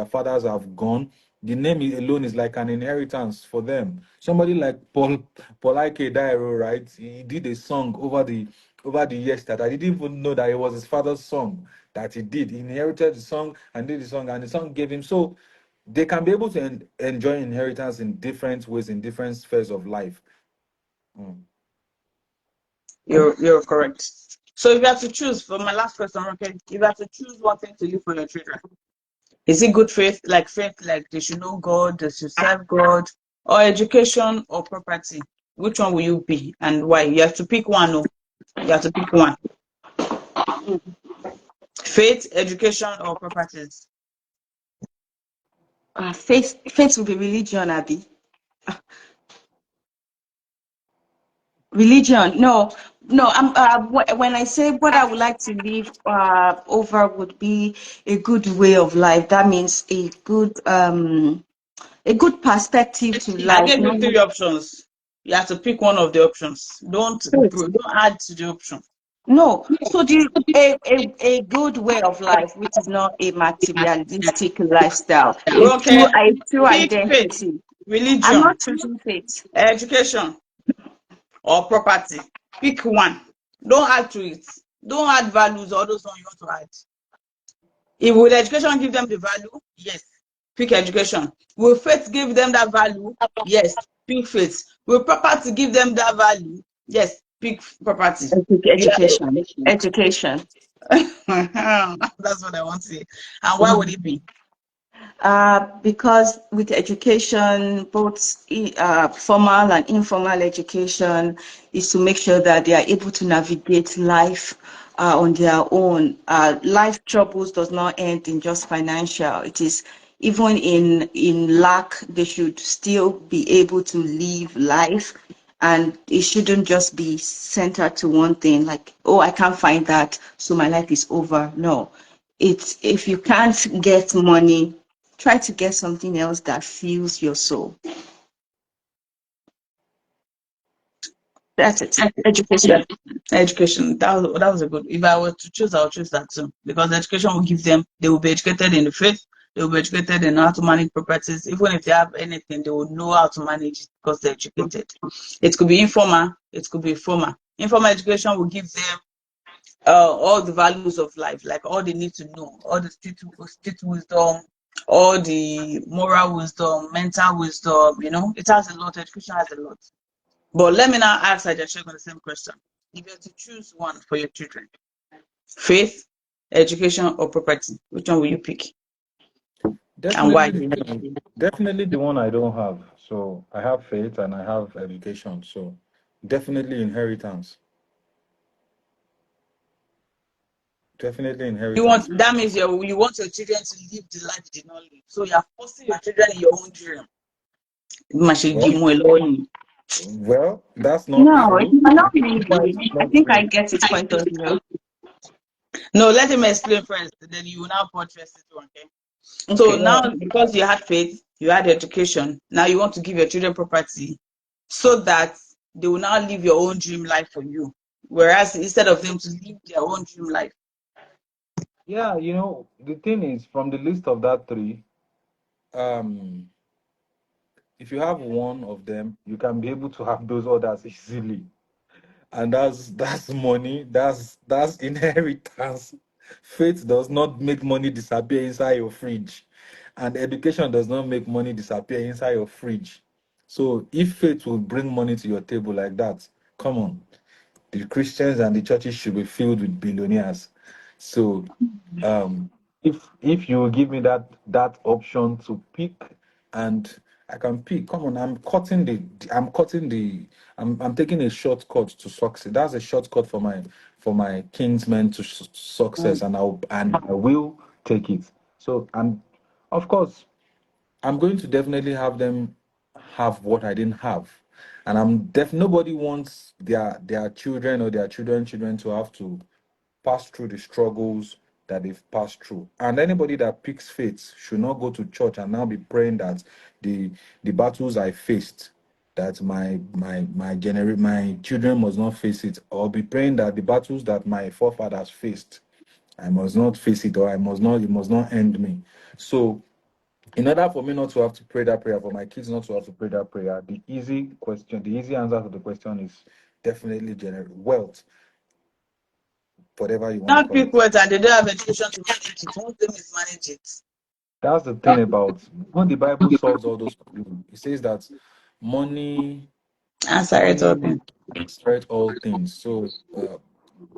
fathers have gone. The name alone is like an inheritance for them. Somebody like Paul Ike Dairo, right? He did a song over the years that I didn't even know that it was his father's song that he did. He inherited the song and did the song, and the song gave him. So they can be able to enjoy inheritance in different ways, in different spheres of life. Mm. You're correct. So if you have to choose, for my last question, okay, if you have to choose one thing to leave for your children, is it good faith, like they should know God, they should serve God, or education or property? Which one will you be and why? You have to pick one. No, you have to pick one. Faith, education, or properties. Faith will be religion, Abby. Religion, no, no. When I say what I would like to live over would be a good way of life. That means a good perspective to I life. gave you three options. You have to pick one of the options. Don't add to the option. No, so a good way of life, which is not a materialistic lifestyle, Okay, a true pick faith, identity. I'm religion, not choosing faith. education, or property. Pick one. Don't add to it. Don't add values or those ones you want to add. If will education give them the value? Yes. Pick education. Will faith give them that value? Yes. Pick faith. Will property give them that value? Yes. Pick property. Yeah. Education. That's what I want to say. And why would it be? Because with education, both formal and informal education, is to make sure that they are able to navigate life on their own. Life troubles does not end in just financial. It is even in lack, they should still be able to live life, and it shouldn't just be centered to one thing. Like, oh, I can't find that, so my life is over. No, it's if you can't get money, try to get something else that fills your soul. That's it. Yeah. Education. Education. That was a good. If I were to choose, I would choose that too. Because education will give them, they will be educated in the faith, they will be educated in how to manage properties. Even if they have anything, they will know how to manage it because they're educated. It could be informal, it could be formal. Informal education will give them all the values of life, like all they need to know, all the street wisdom, all the moral wisdom, mental wisdom, it has a lot, education has a lot. But let me now ask Ajashek on the same question. If you had to choose one for your children, faith, education, or property, which one will you pick? And why? Definitely the one I don't have. So I have faith and I have education. So definitely inheritance. Definitely You want inheritance. that means you want your children to live the life you did not live. So you're forcing your children in your own dream. Well, that's not No, it's true. not Why is really. it I not think I true? get its point of view. No, let him explain first. Then you will now portray it. Okay. So Okay. now, Yeah, because you had faith, you had education, now you want to give your children property so that they will now live your own dream life for you. Whereas instead of them to live their own dream life. yeah. The thing is, from the list of that three, um, if you have one of them, you can be able to have those others easily. And that's money, that's inheritance. Faith does not make money disappear inside your fridge, and education does not make money disappear inside your fridge. So if faith will bring money to your table like that, come on, the Christians and the churches should be filled with billionaires. So if you give me that option to pick, and I can pick, come on, I'm taking a shortcut to success. That's a shortcut for my kinsmen to success, and I will take it. So, and of course, I'm going to definitely have them have what I didn't have. And nobody wants their children or their children to have to pass through the struggles that they've passed through. And anybody that picks faith should not go to church and now be praying that the battles I faced, that my children must not face it, or be praying that the battles that my forefathers faced, I must not face it, or it must not end me. So in order for me not to have to pray that prayer, for my kids not to have to pray that prayer, the easy answer to the question is definitely generate wealth, whatever you want to Now call pick it. words and they don't have education to manage it. One thing is manage it. That's the thing about when the Bible solves all those problems. It says that money, Answer it all. money destroys all things. So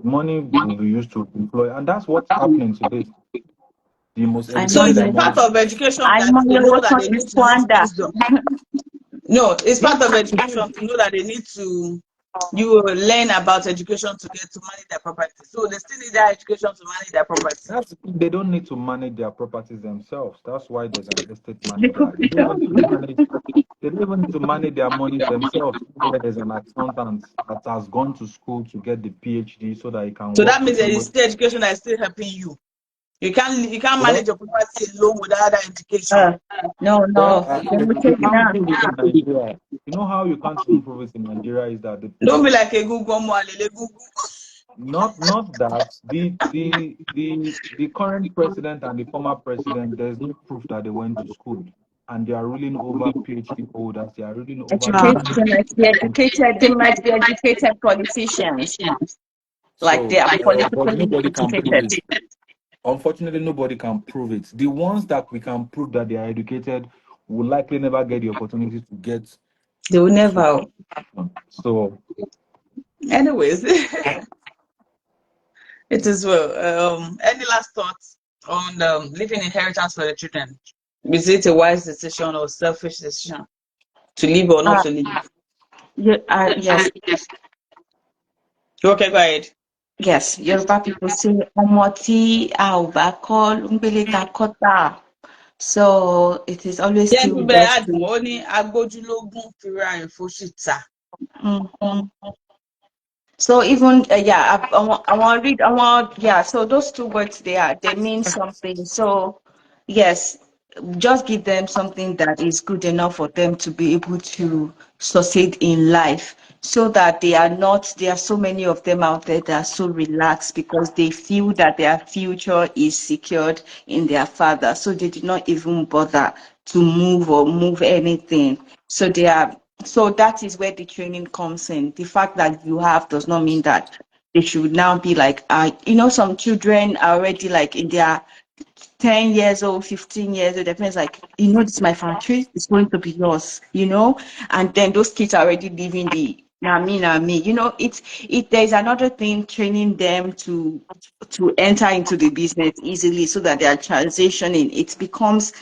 money will be used to employ, and that's what's happening today. The most I So know educated it's you. among part of education I that know they you know want that they to need to use squander. wisdom. No, it's yeah, part of education to know that they need to you will learn about education to get to manage their property. So they still need that education to manage their property. they don't need to manage their properties themselves. That's why there's an estate Because manager. we don't. They don't even need to manage their money themselves. Where there's an accountant that has gone to school to get the PhD so that he can So work that with means there is somebody. still education that is still helping you. You can't Well, manage your property alone without that education. Uh, no, well, no. They will you take it can't down. prove it in Nigeria. You know how you can't even prove it in Nigeria is that Don't be like a Google Mwalele Google. not that the current president and the former president, there's no proof that they went to school, and they are ruling over PhD holders. They are ruling over Ah, Educate, they doctors. might be educated. They might be educated politicians, like they So, are but politically nobody can prove educated. it. Unfortunately, nobody can prove it. The ones that we can prove that they are educated will likely never get the opportunity to get they will to. never. So, Anyways, it is well. Any last thoughts on leaving inheritance for the children? Is it a wise decision or selfish decision to leave or not Uh, to leave? yes, Okay, go ahead. yes. Yoruba people say, "Ọmọ tí a ò bá kọ́ ló ń gbélé ta kọ́ tà." So it is always Jẹ́ still tún bẹ́ẹ̀ best to. àdùn ó ní agbójúlógún fira ìfòṣìta. Mhm. So even yeah, I want to read. I want yeah. So those two words they mean something. So yes, just give them something that is good enough for them to be able to succeed in life, so that they are not. There are so many of them out there that are so relaxed because they feel that their future is secured in their father, so they did not even bother to move or move anything. So they are so that is where the training comes in. The fact that you have does not mean that they should now be like, some children are already like in their 10 years old, 15 years old, depends, like, this is my factory, it's going to be yours, and then those kids are already living the na me, there's another thing, training them to enter into the business easily so that they are transitioning. It becomes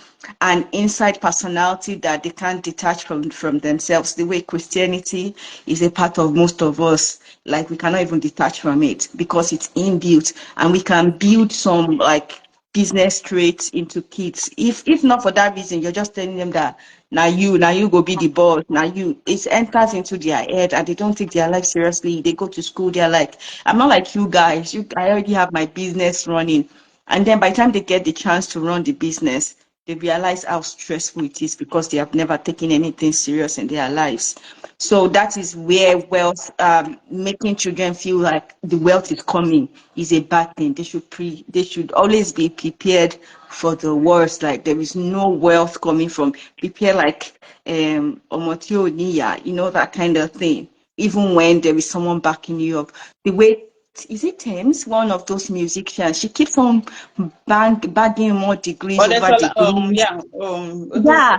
an inside personality that they can't detach from themselves. The way Christianity is a part of most of us, like we cannot even detach from it because it's inbuilt, and we can build some like business traits into kids. If not for that reason, you're just telling them that now you go be the boss. Now it enters into their head and they don't take their life seriously. They go to school, they're like, I'm not like you guys. I already have my business running. And then by the time they get the chance to run the business, they realize how stressful it is because they have never taken anything serious in their lives. So that is where wealth, making children feel like the wealth is coming, is a bad thing. They should always be prepared for the worst. Like there is no wealth coming from, prepare like Omotio Niya, that kind of thing. Even when there is someone backing you up, the way, is it Thames, one of those musicians? She keeps on bagging more degrees over degrees. Yeah, this Yeah,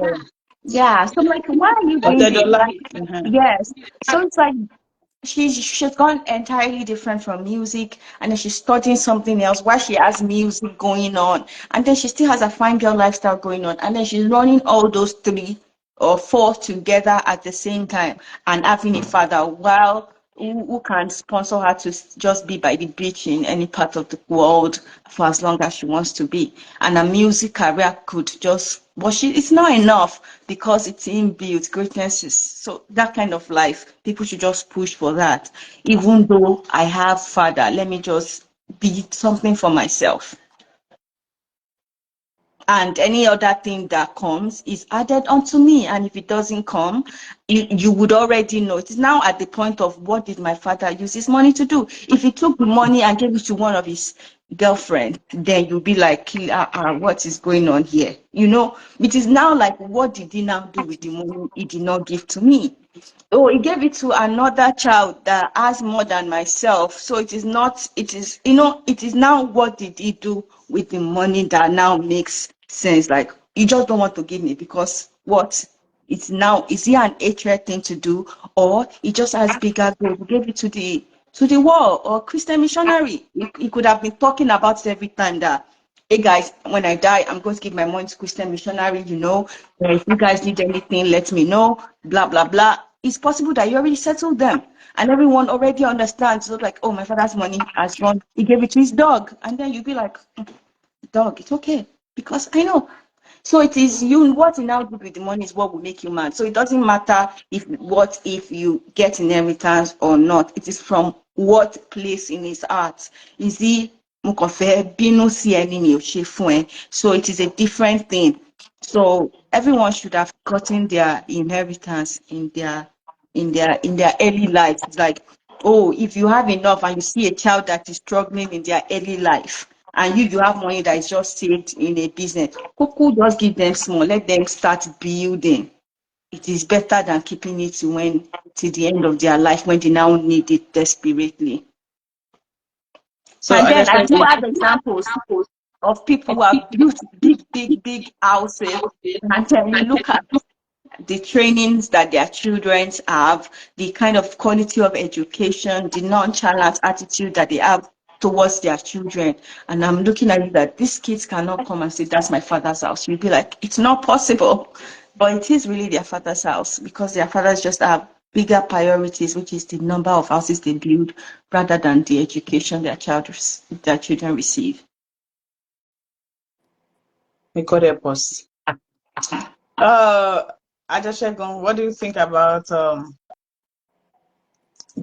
yeah. So I'm like, why are you doing this? Otedola. Like, yes. So it's like she's gone entirely different from music, and then she's studying something else while she has music going on, and then she still has a fine girl lifestyle going on, and then she's running all those three or four together at the same time and having a father while who can sponsor her to just be by the beach in any part of the world for as long as she wants to be. And a music career could just, but it's not enough because it's inbuilt. Greatness is so that kind of life. People should just push for that. Even though I have father, let me just be something for myself, and any other thing that comes is added onto me. And if it doesn't come, you would already know. It is now at the point of, what did my father use his money to do? If he took the money and gave it to one of his girlfriends, then you'll be like, what is going on here? It is now like, what did he now do with the money he did not give to me? Oh, he gave it to another child that has more than myself. So it is not, it is now, what did he do with the money that now makes sense? Like, you just don't want to give me because what? It's now, is he an hatred thing to do? Or he just has bigger goals? He gave it to the world or Christian missionary. He could have been talking about it every time that, hey guys, when I die, I'm going to give my money to Christian missionary, if you guys need anything, let me know, blah, blah, blah. It's possible that you already settled them and everyone already understands. So like, oh, my father's money has run. He gave it to his dog. And then you'll be like, dog, it's okay because I know. So it is you, what you now do with the money is what will make you mad. So it doesn't matter if you get inheritance or not. It is from what place in his heart. Is he Mukofe Binu si ẹni mi ò ṣe fún ẹ? So it is a different thing. So everyone should have gotten their inheritance in their early life. It's like, oh, if you have enough and you see a child that is struggling in their early life, and you have money that is just saved in a business, Kuku, just give them small, let them start building. It is better than keeping it to the end of their life when they now need it desperately. So And I then just I said, do have examples of people who have built big, big, big houses, and then you look at the trainings that their children have, the kind of quality of education, the nonchalant attitude that they have towards their children. And I'm looking at it that these kids cannot come and say, that's my father's house. You'll be like, it's not possible. But it is really their father's house because their fathers just have bigger priorities, which is the number of houses they build rather than the education their children receive. we got a pause. Uh, Adeshegun, what do you think about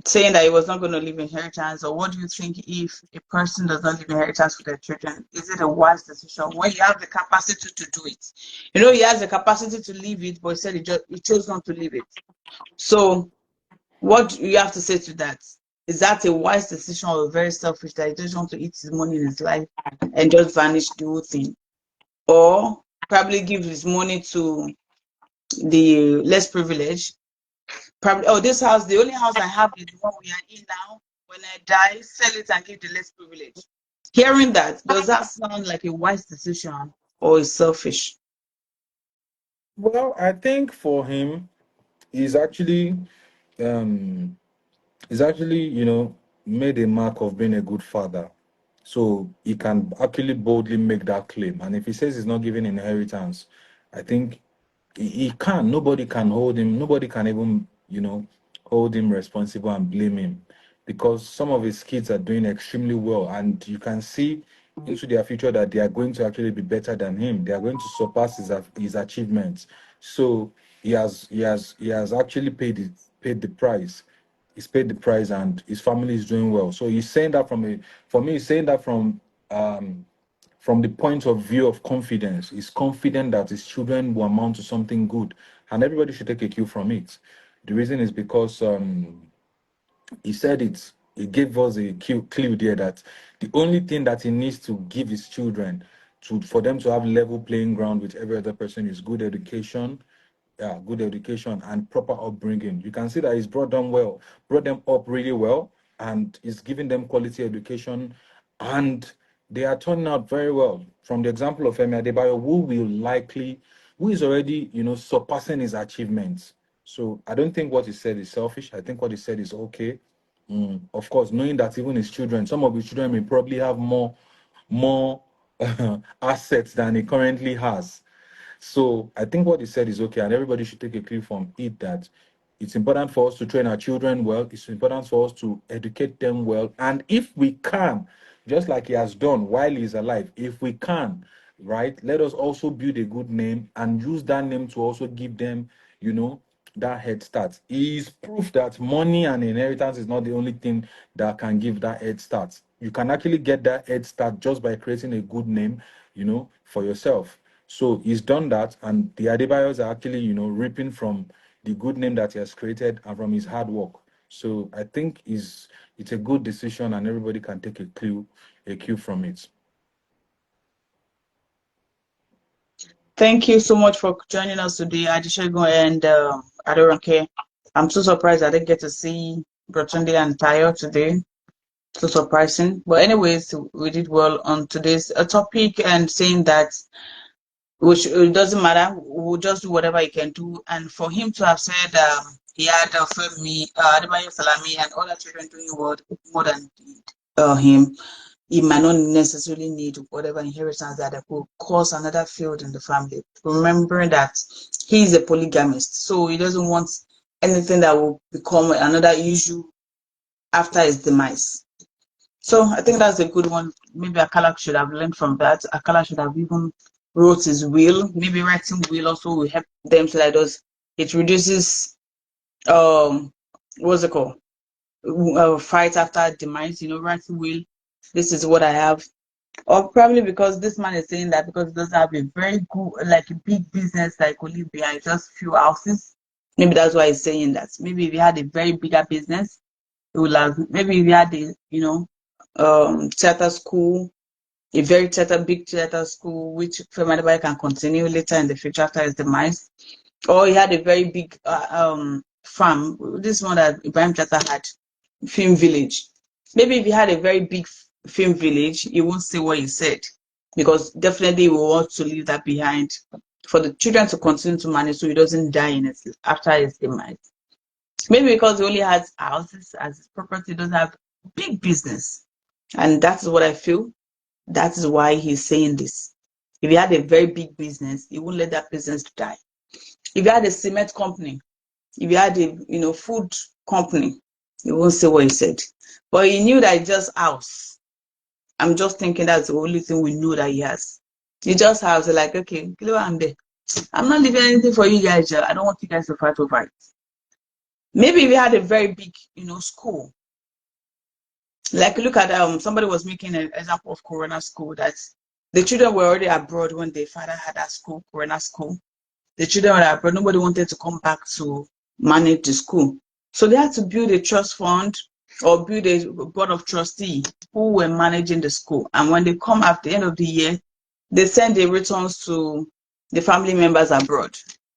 saying that he was not going to leave inheritance, or what do you think if a person does not leave inheritance for their children? Is it a wise decision when you have the capacity to do it? He has the capacity to leave it, but he said he chose not to leave it. So, what do you have to say to that? Is that a wise decision or very selfish that he doesn't want to eat his money in his life and just vanish the whole thing? Or probably give his money to the less privileged? Probably, oh, this house, the only house I have is the one we are in now. When I die, sell it and give the less privileged. Hearing that, does that sound like a wise decision or is selfish? Well, I think for him, he's actually um made a mark of being a good father. So he can actually boldly make that claim. And if he says he's not giving inheritance, I think he can. Nobody can hold him. Nobody can even, hold him responsible and blame him, because some of his kids are doing extremely well, and you can see into their future that they are going to actually be better than him. They are going to surpass his achievements. So he has actually paid the price. He's paid the price, and his family is doing well. So he's saying that for me, he's saying that from the point of view of confidence. He's confident that his children will amount to something good, and everybody should take a cue from it. The reason is because he said it. He gave us a clue there that the only thing that he needs to give his children for them to have level playing ground with every other person is good education, yeah, good education and proper upbringing. You can see that he's brought them up really well, and he's giving them quality education, and they are turning out very well. From the example of Femi Adebayo, who is already, surpassing his achievements. So I don't think what he said is selfish. I think what he said is okay. Of course, knowing that even his children, some of his children may probably have more assets than he currently has. So I think what he said is okay, and everybody should take a clue from it that it's important for us to train our children well. It's important for us to educate them well. And if we can, just like he has done while he's alive, if we can, right, let us also build a good name and use that name to also give them, that head start. Is proof that money and inheritance is not the only thing that can give that head start. You can actually get that head start just by creating a good name, for yourself. So he's done that, and the Adebayos are actually, reaping from the good name that he has created and from his hard work. So I think it's a good decision, and everybody can take a cue from it. Thank you so much for joining us today, Adishegun and Adoranke. I'm so surprised I didn't get to see Brotunde and Tayo today. So surprising. But anyways, we did well on today's topic, and saying that which it doesn't matter, we'll just do whatever he can do. And for him to have said he had Femi, Adebayo Salami and other children doing more than him, he might not necessarily need whatever inheritance that could cause another field in the family. Remembering that he is a polygamist, so he doesn't want anything that will become another issue after his demise. So I think that's a good one. Maybe Akala should have learned from that. Akala should have even wrote his will. Maybe writing will also will help them, so that it reduces what's it called? Fight after demise. Writing will. This is what I have. Or probably because this man is saying that because he doesn't have a very good, like a big business that he could leave behind, just few houses. Maybe that's why he's saying that. Maybe if he had a very bigger business, he would have. Maybe if he had theater school, a very big theater school, which Femi Adebayo can continue later in the future after his demise. Or he had a very big farm. This one that Ibrahim Chata had, film village. Maybe if he had a very big film village, he won't say what he said, because definitely we want to leave that behind for the children to continue to manage, so he doesn't die after his demise. Maybe because he only has houses as his property, he doesn't have big business, and that's what I feel. That is why he's saying this. If he had a very big business, he won't let that business die. If he had a cement company, if he had a food company, he won't say what he said. But he knew that it's just house. I'm just thinking that's the only thing we know that he has. He just has like, okay, I'm there. I'm not leaving anything for you guys. I don't want you guys to fight over it. Maybe if he had a very big, school. Like look at somebody was making an example of Corona school, that the children were already abroad when their father had that school, Corona school. The children were abroad. Nobody wanted to come back to manage the school. So they had to build a trust fund or build a board of trustees who were managing the school. And when they come at the end of the year, they send the returns to the family members abroad.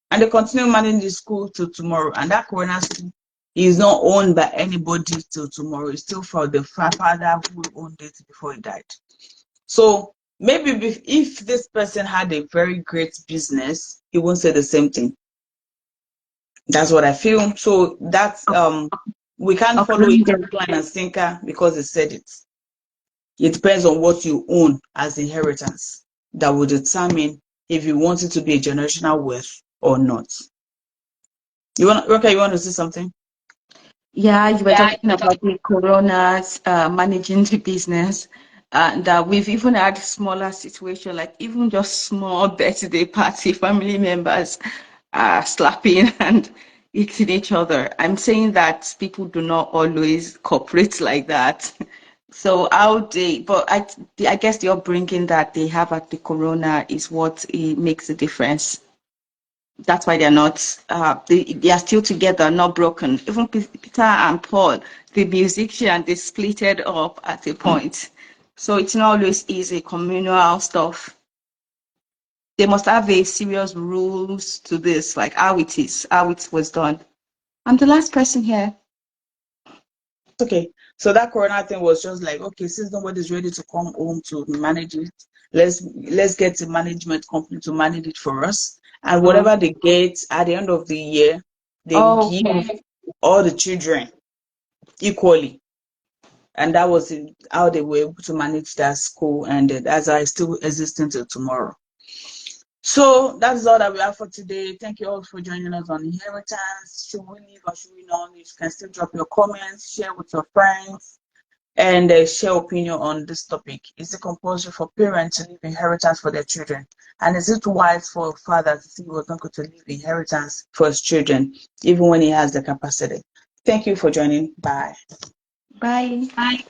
And they continue managing the school till tomorrow. And that Corona school is not owned by anybody till tomorrow. It's still for the father who owned it before he died. So maybe if this person had a very great business, he won't say the same thing. That's what I feel. So that's we can't follow it hook, line, and sinker because he said it. It depends on what you own as inheritance that will determine if you want it to be a generational wealth or not. You want, okay? You want to say something? Yeah, you were talking about the coronas managing the business, and we've even had smaller situation, like even just small birthday party, family members slapping and eating each other. I'm saying that people do not always cooperate like that. So how they, but I guess the upbringing that they have at the corona is what makes the difference. That's why they're not they are still together, not broken. Even Peter and Paul, the musician, they splitted up at a point. So it's not always easy communal stuff. They must have a serious rules to this, like how it is, how it was done. I'm the last person here. Okay. So that corona thing was just like, okay, since nobody's ready to come home to manage it, let's get the management company to manage it for us. And whatever they get at the end of the year, they will Oh, give all the children equally. And that was how they were able to manage that school, and that's how it's still existing till tomorrow. So that's all that we have for today. Thank you all for joining us on Inheritance. Should we leave or should we not? You can still drop your comments, share with your friends, and share opinion on this topic. Is it compulsory for parents to leave inheritance for their children? And is it wise for a father to think he was not going to leave inheritance for his children, even when he has the capacity? Thank you for joining. Bye. bye.